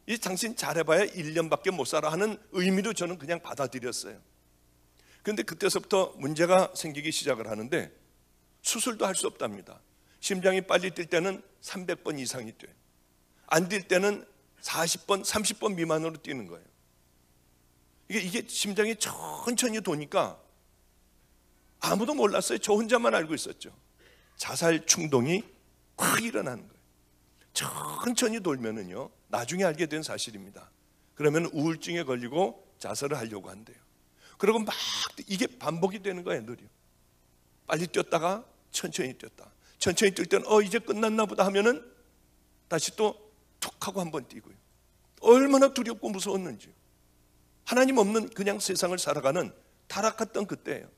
이 당신 잘해봐야 1년밖에 못 살아 하는 의미로 저는 그냥 받아들였어요. 그런데 그때서부터 문제가 생기기 시작을 하는데 수술도 할 수 없답니다. 심장이 빨리 뛸 때는 300번 이상이 돼요. 안 뛸 때는 40번, 30번 미만으로 뛰는 거예요. 이게 심장이 천천히 도니까 아무도 몰랐어요. 저 혼자만 알고 있었죠. 자살 충동이 확 일어나는 거예요. 천천히 돌면은요, 나중에 알게 된 사실입니다. 그러면 우울증에 걸리고 자살을 하려고 한대요. 그리고 막 이게 반복이 되는 거예요, 늘이요. 빨리 뛰었다가 천천히 뛰었다. 천천히 뛸 때는 이제 끝났나 보다 하면은 다시 또 툭 하고 한번 뛰고요. 얼마나 두렵고 무서웠는지요. 하나님 없는 그냥 세상을 살아가는 타락했던 그때예요.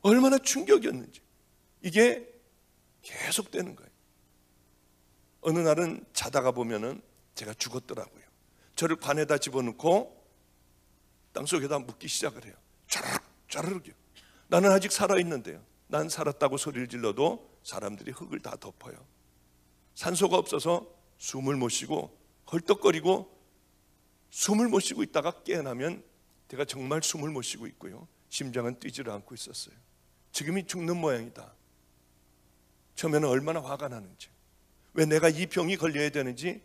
얼마나 충격이었는지. 이게 계속되는 거예요. 어느 날은 자다가 보면은 제가 죽었더라고요. 저를 관에다 집어넣고 땅속에다 묻기 시작을 해요. 쫘르륵 쫘르륵이요. 나는 아직 살아있는데요. 난 살았다고 소리를 질러도 사람들이 흙을 다 덮어요. 산소가 없어서 숨을 못 쉬고 헐떡거리고 숨을 못 쉬고 있다가 깨어나면 제가 정말 숨을 못 쉬고 있고요. 심장은 뛰지를 않고 있었어요. 지금이 죽는 모양이다. 처음에는 얼마나 화가 나는지, 왜 내가 이 병이 걸려야 되는지,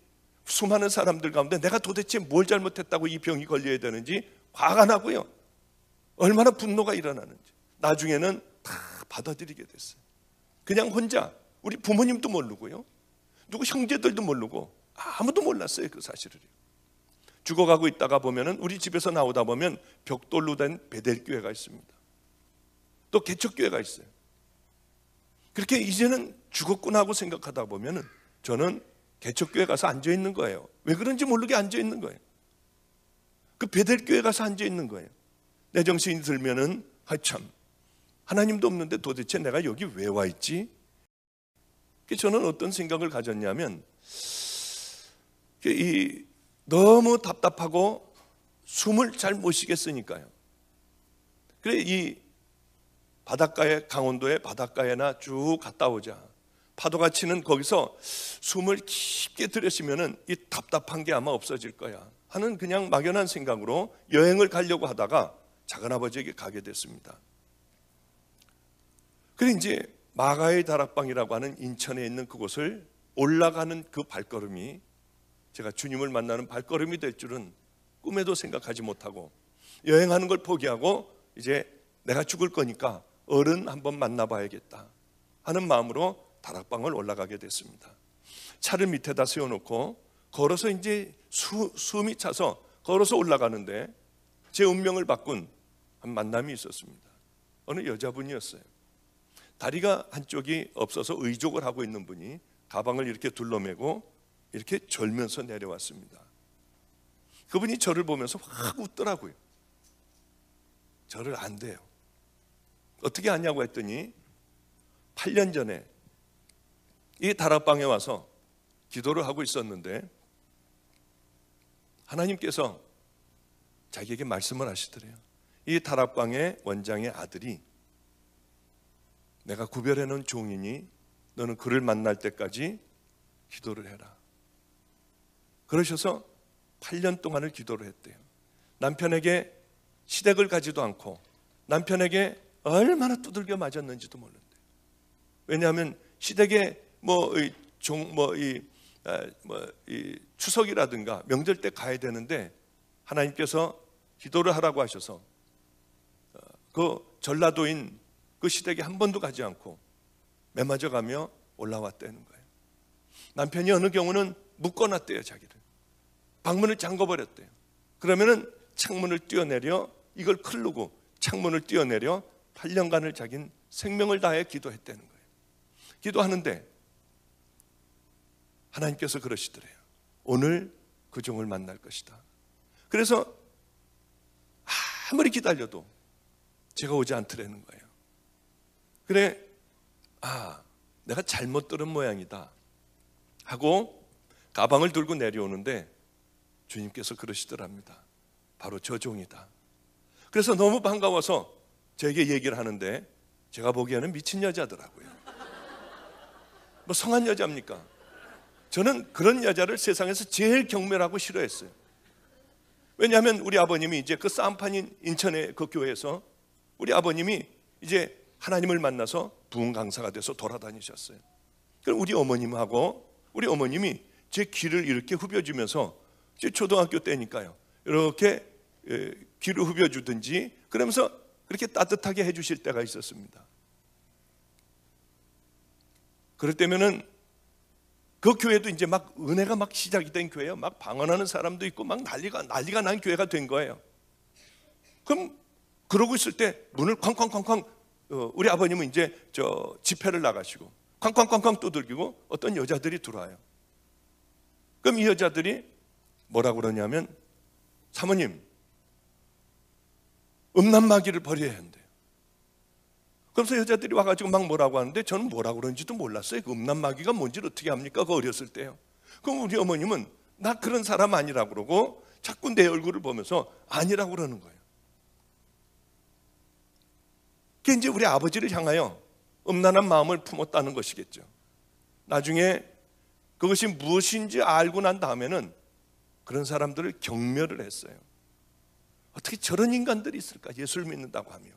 수많은 사람들 가운데 내가 도대체 뭘 잘못했다고 이 병이 걸려야 되는지 화가 나고요. 얼마나 분노가 일어나는지 나중에는 다 받아들이게 됐어요. 그냥 혼자, 우리 부모님도 모르고요, 누구 형제들도 모르고 아무도 몰랐어요. 그 사실을. 죽어가고 있다가 보면은 우리 집에서 나오다 보면 벽돌로 된 베델교회가 있습니다. 또 개척교회가 있어요. 그렇게 이제는 죽었구나 하고 생각하다 보면은 저는 개척교회 가서 앉아 있는 거예요. 왜 그런지 모르게 앉아 있는 거예요. 그 베델교회 가서 앉아 있는 거예요. 내 정신이 들면은 참, 하나님도 없는데 도대체 내가 여기 왜 와 있지? 저는 어떤 생각을 가졌냐면, 너무 답답하고 숨을 잘 못 쉬겠으니까요. 그래, 이 바닷가에, 강원도의 바닷가에나 쭉 갔다 오자. 파도가 치는 거기서 숨을 깊게 들이쉬면은 이 답답한 게 아마 없어질 거야 하는 그냥 막연한 생각으로 여행을 가려고 하다가 작은아버지에게 가게 됐습니다. 그래, 이제 마가의 다락방이라고 하는 인천에 있는 그곳을 올라가는 그 발걸음이 제가 주님을 만나는 발걸음이 될 줄은 꿈에도 생각하지 못하고, 여행하는 걸 포기하고 이제 내가 죽을 거니까 어른 한번 만나봐야겠다 하는 마음으로 다락방을 올라가게 됐습니다. 차를 밑에다 세워놓고 걸어서 이제 숨이 차서 걸어서 올라가는데 제 운명을 바꾼 한 만남이 있었습니다. 어느 여자분이었어요. 다리가 한쪽이 없어서 의족을 하고 있는 분이 가방을 이렇게 둘러매고 이렇게 졸면서 내려왔습니다. 그분이 저를 보면서 확 웃더라고요. 저를 안대요. 어떻게 아냐고 했더니 8년 전에 이 다락방에 와서 기도를 하고 있었는데 하나님께서 자기에게 말씀을 하시더래요. 이 다락방의 원장의 아들이 내가 구별해 놓은 종이니 너는 그를 만날 때까지 기도를 해라. 그러셔서 8년 동안을 기도를 했대요. 남편에게 시댁을 가지도 않고 남편에게 얼마나 두들겨 맞았는지도 모른대요. 왜냐하면 시댁에 이 추석이라든가 명절 때 가야 되는데 하나님께서 기도를 하라고 하셔서 그 전라도인 그 시댁에 한 번도 가지 않고 매맞아 가며 올라왔다는 거예요. 남편이 어느 경우는 묶어놨대요. 자기를 방문을 잠궈버렸대요. 그러면은 창문을 뛰어내려 이걸 클르고 창문을 뛰어내려 8년간을 자긴 생명을 다해 기도했다는 거예요. 기도하는데 하나님께서 그러시더래요. 오늘 그 종을 만날 것이다. 그래서 아무리 기다려도 제가 오지 않더라는 거예요. 그래, 내가 잘못 들은 모양이다 하고 가방을 들고 내려오는데 주님께서 그러시더랍니다. 바로 저 종이다. 그래서 너무 반가워서 저에게 얘기를 하는데 제가 보기에는 미친 여자더라고요. 뭐 성한 여자입니까? 저는 그런 여자를 세상에서 제일 경멸하고 싫어했어요. 왜냐하면 우리 아버님이 이제 그 싸움판인 인천의 그 교회에서 우리 아버님이 이제 하나님을 만나서 부흥 강사가 돼서 돌아다니셨어요. 그럼 우리 어머님하고 우리 어머님이 제 귀를 이렇게 후벼주면서 제 초등학교 때니까요. 이렇게 귀를 후벼주든지 그러면서 그렇게 따뜻하게 해주실 때가 있었습니다. 그럴 때면은 그 교회도 이제 막 은혜가 막 시작이 된 교회예요. 막 방언하는 사람도 있고 막 난리가 난 교회가 된 거예요. 그럼 그러고 있을 때 문을 쾅쾅쾅쾅 우리 아버님은 이제 저 집회를 나가시고 쾅쾅쾅쾅 두들기고 어떤 여자들이 들어와요. 그럼 이 여자들이 뭐라고 그러냐면 사모님 음란마귀를 버려야 한대요. 그래서 여자들이 와가지고 막 뭐라고 하는데 저는 뭐라고 그런지도 몰랐어요. 그 음란마귀가 뭔지를 어떻게 합니까? 그 어렸을 때요. 그럼 우리 어머님은 나 그런 사람 아니라고 그러고 자꾸 내 얼굴을 보면서 아니라고 그러는 거예요. 그게 이제 우리 아버지를 향하여 음란한 마음을 품었다는 것이겠죠. 나중에 그것이 무엇인지 알고 난 다음에는 그런 사람들을 경멸을 했어요. 어떻게 저런 인간들이 있을까? 예수를 믿는다고 하며.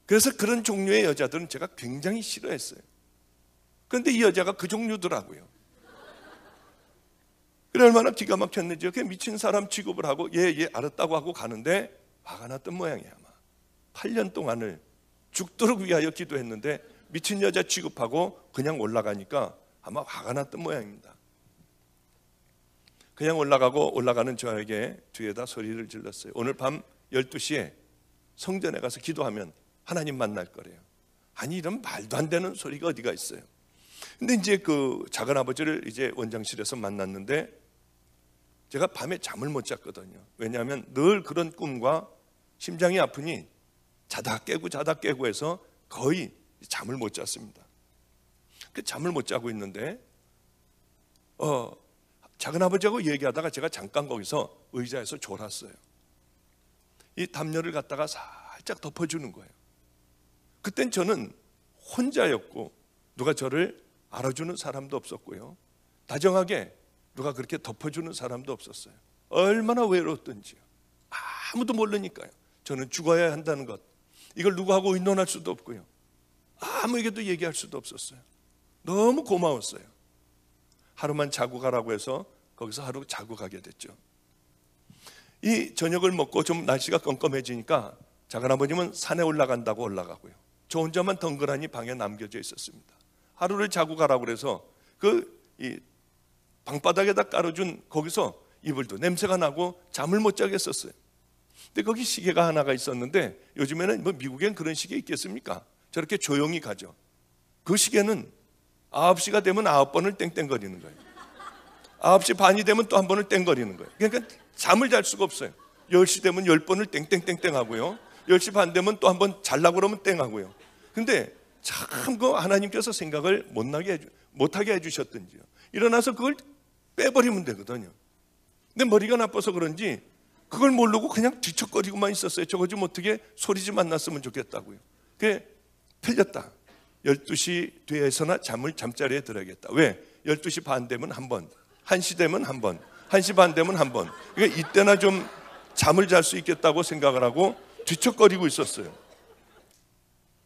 그래서 그런 종류의 여자들은 제가 굉장히 싫어했어요. 그런데 이 여자가 그 종류더라고요. 그래 얼마나 기가 막혔는지요. 그 미친 사람 취급을 하고 예 알았다고 하고 가는데 화가 났던 모양이야. 아마 8년 동안을 죽도록 위하여 기도했는데 미친 여자 취급하고 그냥 올라가니까 아마 화가 났던 모양입니다. 그냥 올라가는 저에게 뒤에다 소리를 질렀어요. 오늘 밤 12시에 성전에 가서 기도하면 하나님 만날 거래요. 아니 이런 말도 안 되는 소리가 어디가 있어요. 근데 이제 그 작은 아버지를 이제 원장실에서 만났는데 제가 밤에 잠을 못 잤거든요. 왜냐하면 늘 그런 꿈과 심장이 아프니 자다 깨고 해서 거의 잠을 못 잤습니다. 그 잠을 못 자고 있는데 작은 아버지하고 얘기하다가 제가 잠깐 거기서 의자에서 졸았어요. 이 담요를 갖다가 살짝 덮어주는 거예요. 그땐 저는 혼자였고 누가 저를 알아주는 사람도 없었고요. 다정하게 누가 그렇게 덮어주는 사람도 없었어요. 얼마나 외로웠던지요. 아무도 모르니까요. 저는 죽어야 한다는 것, 이걸 누구하고 의논할 수도 없고요. 아무에게도 얘기할 수도 없었어요. 너무 고마웠어요. 하루만 자고 가라고 해서 거기서 하루 자고 가게 됐죠. 이 저녁을 먹고 좀 날씨가 껌껌해지니까 작은 아버님은 산에 올라간다고 올라가고요. 저 혼자만 덩그러니 방에 남겨져 있었습니다. 하루를 자고 가라고 그래서 이 방바닥에다 깔아준 거기서 이불도 냄새가 나고 잠을 못 자겠었어요. 근데 거기 시계가 하나가 있었는데 요즘에는 뭐 미국엔 그런 시계 있겠습니까? 저렇게 조용히 가죠. 그 시계는 9시가 되면 9번을 땡땡거리는 거예요. 9시 반이 되면 또 한 번을 땡거리는 거예요. 그러니까 잠을 잘 수가 없어요. 10시 되면 10번을 땡땡땡땡 하고요. 10시 반 되면 또 한 번 잘라고 그러면 땡 하고요. 근데 참 그 하나님께서 생각을 못하게 해주셨던지요. 일어나서 그걸 빼버리면 되거든요. 근데 머리가 나빠서 그런지 그걸 모르고 그냥 뒤척거리고만 있었어요. 저거 좀 어떻게 소리 좀 안 났으면 좋겠다고요. 그게 틀렸다. 12시 뒤에서나 잠자리에 들어야겠다. 왜? 12시 반 되면 한 번, 1시 되면 한 번, 1시 반 되면 한 번. 그러니까 이때나 좀 잠을 잘 수 있겠다고 생각을 하고 뒤척거리고 있었어요.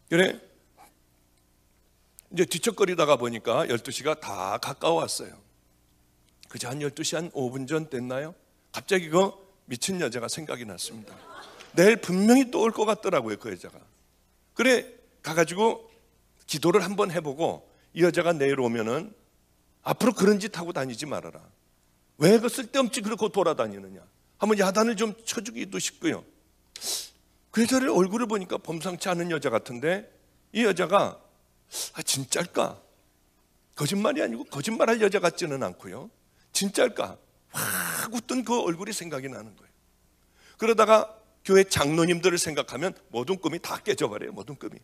그래 이제 뒤척거리다가 보니까 12시가 다 가까워왔어요. 그저 한 12시 한 5분 전 됐나요? 갑자기 그 미친 여자가 생각이 났습니다. 내일 분명히 또 올 것 같더라고요, 그 여자가. 그래 가가지고 기도를 한번 해보고 이 여자가 내일 오면은 앞으로 그런 짓 하고 다니지 말아라. 왜 그 쓸데없이 그렇게 돌아다니느냐. 한번 야단을 좀 쳐주기도 싶고요. 그 여자를 얼굴을 보니까 범상치 않은 여자 같은데 이 여자가 진짜일까? 거짓말이 아니고 거짓말할 여자 같지는 않고요. 진짜일까? 확 웃던 그 얼굴이 생각이 나는 거예요. 그러다가 교회 장로님들을 생각하면 모든 꿈이 다 깨져버려요. 모든 꿈이.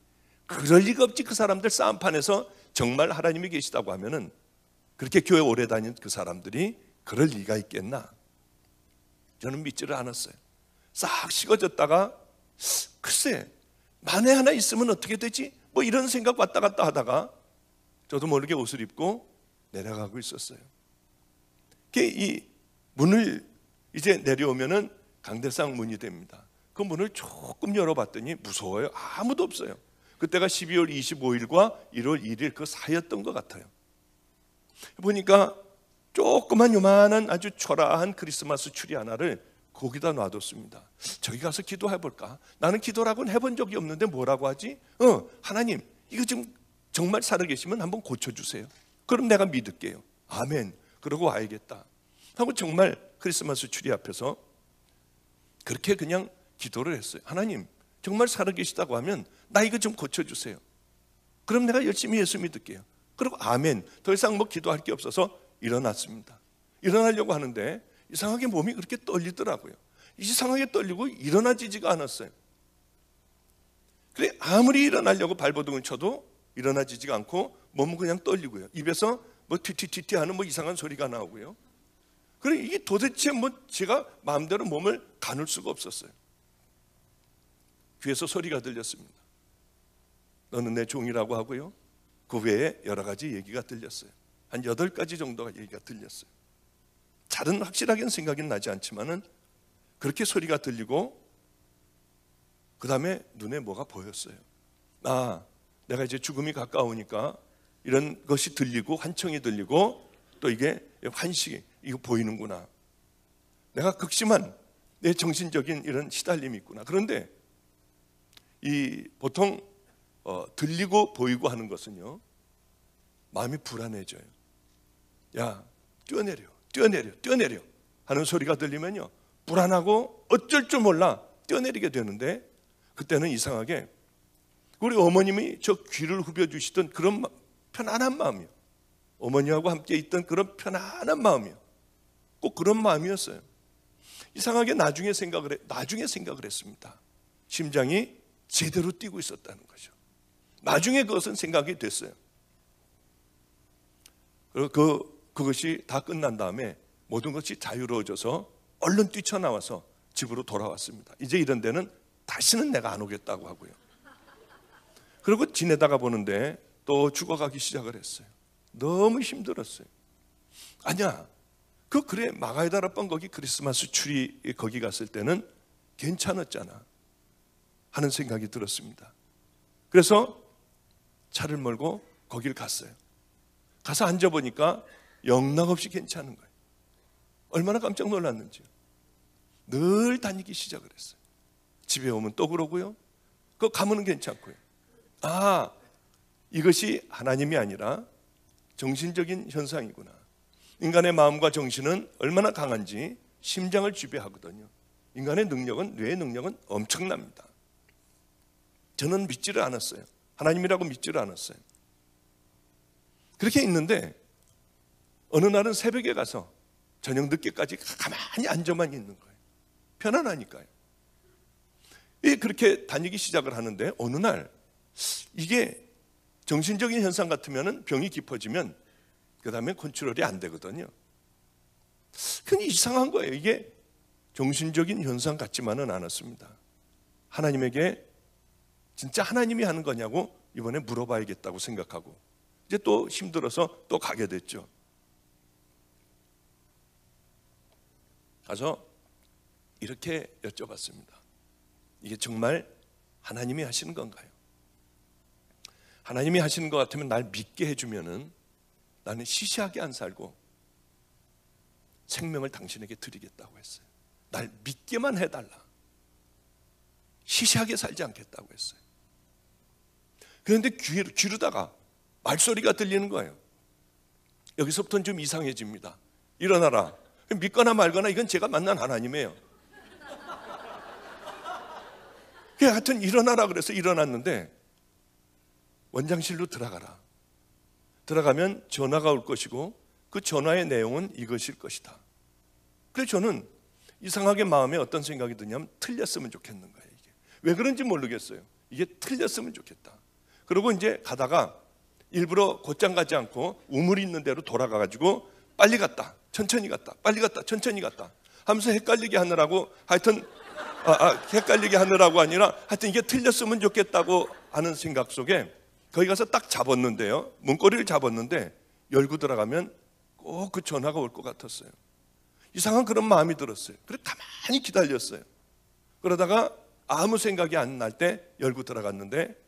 그럴 리가 없지. 그 사람들 싸움판에서 정말 하나님이 계시다고 하면은 그렇게 교회 오래 다닌 그 사람들이 그럴 리가 있겠나? 저는 믿지를 않았어요. 싹 식어졌다가 글쎄 만에 하나 있으면 어떻게 되지? 뭐 이런 생각 왔다 갔다 하다가 저도 모르게 옷을 입고 내려가고 있었어요. 이 문을 이제 내려오면은 강대상 문이 됩니다. 그 문을 조금 열어봤더니 무서워요. 아무도 없어요. 그때가 12월 25일과 1월 1일 그 사이였던 것 같아요. 보니까 조그만 요만한 아주 초라한 크리스마스 추리 하나를 거기다 놔뒀습니다. 저기 가서 기도해볼까? 나는 기도라고는 해본 적이 없는데 뭐라고 하지? 하나님 이거 좀 정말 살아계시면 한번 고쳐주세요. 그럼 내가 믿을게요. 아멘. 그러고 와야겠다 하고 정말 크리스마스 추리 앞에서 그렇게 그냥 기도를 했어요. 하나님 정말 살아계시다고 하면 나 이거 좀 고쳐주세요. 그럼 내가 열심히 예수 믿을게요. 그리고 아멘. 더 이상 뭐 기도할 게 없어서 일어났습니다. 일어나려고 하는데 이상하게 몸이 그렇게 떨리더라고요. 이상하게 떨리고 일어나지지가 않았어요. 그래 아무리 일어나려고 발버둥을 쳐도 일어나지지가 않고 몸은 그냥 떨리고요. 입에서 뭐 튀튀튀튀 하는 뭐 이상한 소리가 나오고요. 그래 이게 도대체 뭐 제가 마음대로 몸을 가눌 수가 없었어요. 귀에서 소리가 들렸습니다. 너는 내 종이라고 하고요. 그 외에 여러 가지 얘기가 들렸어요. 한 8가지 정도가 얘기가 들렸어요. 잘은 확실하게는 생각이 나지 않지만은 그렇게 소리가 들리고 그 다음에 눈에 뭐가 보였어요. 내가 이제 죽음이 가까우니까 이런 것이 들리고 환청이 들리고 또 이게 환식이 이거 보이는구나. 내가 극심한 내 정신적인 이런 시달림이 있구나. 그런데 이 보통 들리고 보이고 하는 것은요, 마음이 불안해져요. 야, 뛰어내려 하는 소리가 들리면요, 불안하고 어쩔 줄 몰라 뛰어내리게 되는데, 그때는 이상하게 우리 어머님이 저 귀를 후벼주시던 그런 편안한 마음이요, 어머니하고 함께 있던 그런 편안한 마음이요, 꼭 그런 마음이었어요. 이상하게 나중에 생각을 했습니다. 심장이 제대로 뛰고 있었다는 거죠. 나중에 그것은 생각이 됐어요. 그리고 그것이 다 끝난 다음에 모든 것이 자유로워져서 얼른 뛰쳐나와서 집으로 돌아왔습니다. 이제 이런 데는 다시는 내가 안 오겠다고 하고요. 그리고 지내다가 보는데 또 죽어가기 시작을 했어요. 너무 힘들었어요. 아니야, 그래 마가이다라방 거기 크리스마스 추리 거기 갔을 때는 괜찮았잖아 하는 생각이 들었습니다. 그래서 차를 몰고 거길 갔어요. 가서 앉아보니까 영락없이 괜찮은 거예요. 얼마나 깜짝 놀랐는지요. 늘 다니기 시작을 했어요. 집에 오면 또 그러고요, 그 가면은 괜찮고요. 이것이 하나님이 아니라 정신적인 현상이구나. 인간의 마음과 정신은 얼마나 강한지 심장을 지배하거든요. 인간의 능력은, 뇌의 능력은 엄청납니다. 저는 믿지를 않았어요. 하나님이라고 믿지를 않았어요. 그렇게 있는데 어느 날은 새벽에 가서 저녁 늦게까지 가만히 앉아만 있는 거예요. 편안하니까요. 그렇게 다니기 시작을 하는데 어느 날 이게 정신적인 현상 같으면 병이 깊어지면 그 다음에 컨트롤이 안 되거든요. 근데 이상한 거예요. 이게 정신적인 현상 같지만은 않았습니다. 하나님에게 진짜 하나님이 하는 거냐고 이번에 물어봐야겠다고 생각하고 이제 또 힘들어서 또 가게 됐죠. 가서 이렇게 여쭤봤습니다. 이게 정말 하나님이 하시는 건가요? 하나님이 하시는 것 같으면 날 믿게 해주면은 나는 시시하게 안 살고 생명을 당신에게 드리겠다고 했어요. 날 믿게만 해달라. 시시하게 살지 않겠다고 했어요. 그런데 귀로다가 말소리가 들리는 거예요. 여기서부터는 좀 이상해집니다. 일어나라. 믿거나 말거나 이건 제가 만난 하나님이에요. 하여튼 일어나라 그래서 일어났는데 원장실로 들어가라. 들어가면 전화가 올 것이고 그 전화의 내용은 이것일 것이다. 그래서 저는 이상하게 마음에 어떤 생각이 드냐면 틀렸으면 좋겠는 거예요. 이게 왜 그런지 모르겠어요. 이게 틀렸으면 좋겠다. 그리고 이제 가다가 일부러 곧장 가지 않고 우물이 있는 대로 돌아가가지고 빨리 갔다 천천히 갔다 빨리 갔다 천천히 갔다 하면서 헷갈리게 하느라고, 하여튼 헷갈리게 하느라고 아니라 하여튼 이게 틀렸으면 좋겠다고 하는 생각 속에 거기 가서 딱 잡았는데요, 문고리를 잡았는데 열고 들어가면 꼭 그 전화가 올 것 같았어요. 이상한 그런 마음이 들었어요. 그래서 가만히 기다렸어요. 그러다가 아무 생각이 안 날 때 열고 들어갔는데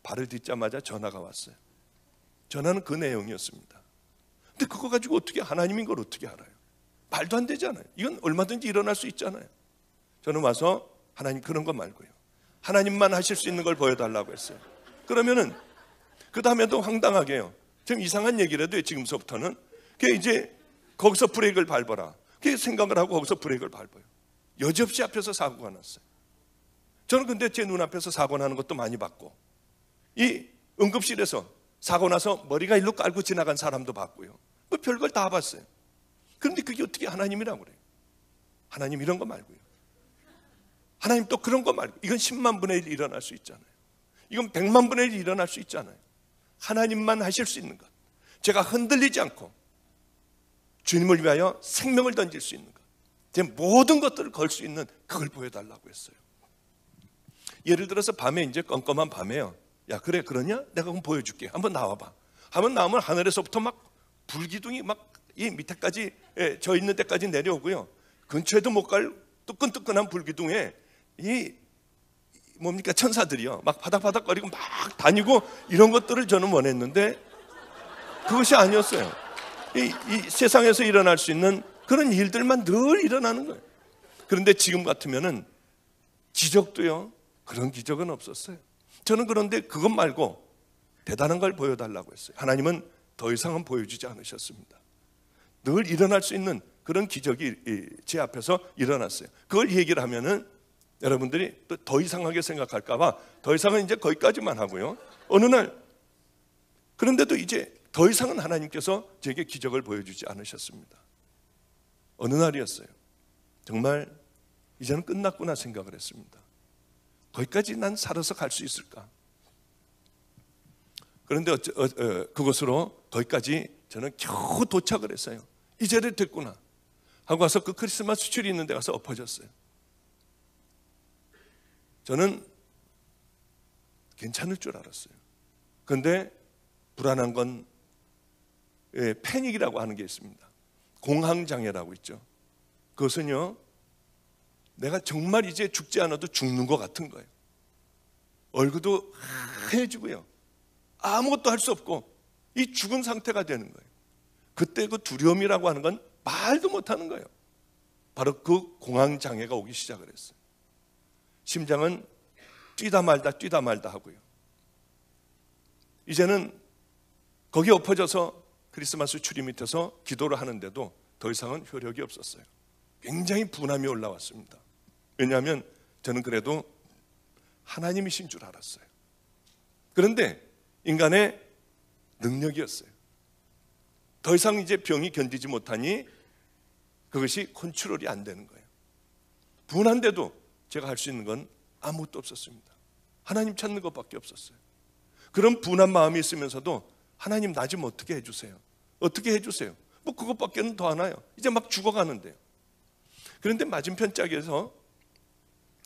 발을 딛자마자 전화가 왔어요. 전화는 그 내용이었습니다. 근데 그거 가지고 어떻게 하나님인 걸 어떻게 알아요? 말도 안 되잖아요. 이건 얼마든지 일어날 수 있잖아요. 저는 와서 하나님 그런 거 말고요, 하나님만 하실 수 있는 걸 보여달라고 했어요. 그러면은 그 다음에도 황당하게요, 좀 이상한 얘기를 해도 지금서부터는 그게 이제 거기서 브레이크를 밟아라. 그게 생각을 하고 거기서 브레이크를 밟아요. 여지없이 앞에서 사고가 났어요. 저는 근데 제 눈앞에서 사고 나는 것도 많이 봤고, 이 응급실에서 사고 나서 머리가 일로 깔고 지나간 사람도 봤고요. 뭐 별걸 다 봤어요. 그런데 그게 어떻게 하나님이라고 그래요? 하나님 이런 거 말고요. 하나님 또 그런 거 말고, 이건 10만 분의 1 일어날 수 있잖아요. 이건 100만 분의 1 일어날 수 있잖아요. 하나님만 하실 수 있는 것, 제가 흔들리지 않고 주님을 위하여 생명을 던질 수 있는 것, 제 모든 것들을 걸 수 있는 그걸 보여달라고 했어요. 예를 들어서 밤에 이제 껌껌한 밤에요. 야, 그래, 그러냐? 내가 그럼 보여줄게. 한번 나와봐. 한번 나오면 하늘에서부터 막 불기둥이 막 이 밑에까지, 저 있는 데까지 내려오고요. 근처에도 못 갈 뜨끈뜨끈한 불기둥에 이 뭡니까, 천사들이요, 막 바닥바닥거리고 막 다니고, 이런 것들을 저는 원했는데 그것이 아니었어요. 이 세상에서 일어날 수 있는 그런 일들만 늘 일어나는 거예요. 그런데 지금 같으면은 기적도요, 그런 기적은 없었어요. 저는 그런데 그것 말고 대단한 걸 보여달라고 했어요. 하나님은 더 이상은 보여주지 않으셨습니다. 늘 일어날 수 있는 그런 기적이 제 앞에서 일어났어요. 그걸 얘기를 하면은 여러분들이 또 더 이상하게 생각할까 봐 더 이상은 이제 거기까지만 하고요. 어느 날, 그런데도 이제 더 이상은 하나님께서 제게 기적을 보여주지 않으셨습니다. 어느 날이었어요. 정말 이제는 끝났구나 생각을 했습니다. 거기까지 난 살아서 갈 수 있을까? 그런데 그곳으로 거기까지 저는 겨우 도착을 했어요. 이제는 됐구나 하고 와서 그 크리스마스 트리 있는 데 가서 엎어졌어요. 저는 괜찮을 줄 알았어요. 그런데 불안한 건 패닉이라고 하는 게 있습니다. 공황장애라고 있죠. 그것은요, 내가 정말 이제 죽지 않아도 죽는 것 같은 거예요. 얼굴도 하얘지고요, 아무것도 할 수 없고 이 죽은 상태가 되는 거예요. 그때 그 두려움이라고 하는 건 말도 못하는 거예요. 바로 그 공황장애가 오기 시작을 했어요. 심장은 뛰다 말다 하고요. 이제는 거기 엎어져서 크리스마스 추리 밑에서 기도를 하는데도 더 이상은 효력이 없었어요. 굉장히 분함이 올라왔습니다. 왜냐하면 저는 그래도 하나님이신 줄 알았어요. 그런데 인간의 능력이었어요. 더 이상 이제 병이 견디지 못하니 그것이 컨트롤이 안 되는 거예요. 분한데도 제가 할 수 있는 건 아무것도 없었습니다. 하나님 찾는 것밖에 없었어요. 그런 분한 마음이 있으면서도 하나님 나 좀 어떻게 해주세요. 어떻게 해주세요. 뭐 그것밖에는 더 하나요. 이제 막 죽어가는데요. 그런데 맞은편 짝에서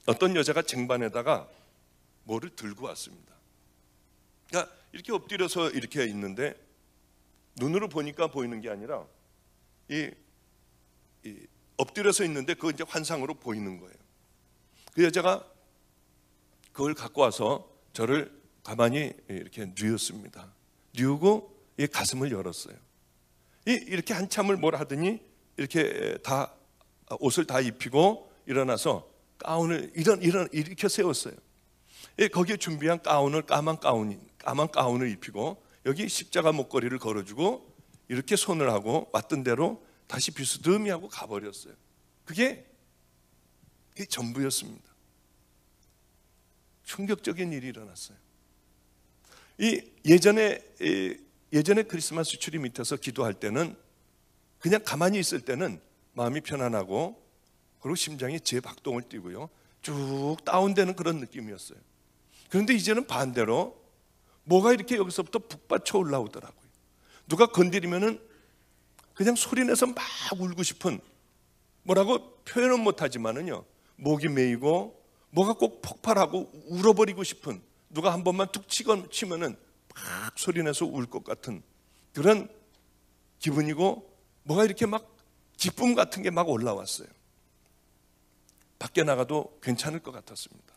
어떤 여자가 쟁반에다가 뭐를 들고 왔습니다. 그러니까 이렇게 엎드려서 이렇게 있는데 눈으로 보니까 보이는 게 아니라 이 엎드려서 있는데 그거 이제 환상으로 보이는 거예요. 그 여자가 그걸 갖고 와서 저를 가만히 이렇게 뉘었습니다. 뉘우고 이 가슴을 열었어요. 이렇게 한참을 뭘 하더니 이렇게 다 옷을 다 입히고 일어나서 가운을 이렇게 세웠어요. 거기에 준비한 가운을 까만 가운을 입히고 여기 십자가 목걸이를 걸어주고 이렇게 손을 하고 왔던 대로 다시 비스듬히 하고 가버렸어요. 그게 전부였습니다. 충격적인 일이 일어났어요. 예전에 크리스마스 트리 밑에서 기도할 때는 그냥 가만히 있을 때는 마음이 편안하고 그리고 심장이 재박동을 띄고요, 쭉 다운되는 그런 느낌이었어요. 그런데 이제는 반대로 뭐가 이렇게 여기서부터 북받쳐 올라오더라고요. 누가 건드리면은 그냥 소리내서 막 울고 싶은, 뭐라고 표현은 못하지만은요, 목이 메이고 뭐가 꼭 폭발하고 울어버리고 싶은, 누가 한 번만 툭 치면은 막 소리내서 울 것 같은 그런 기분이고, 뭐가 이렇게 막 기쁨 같은 게 막 올라왔어요. 밖에 나가도 괜찮을 것 같았습니다.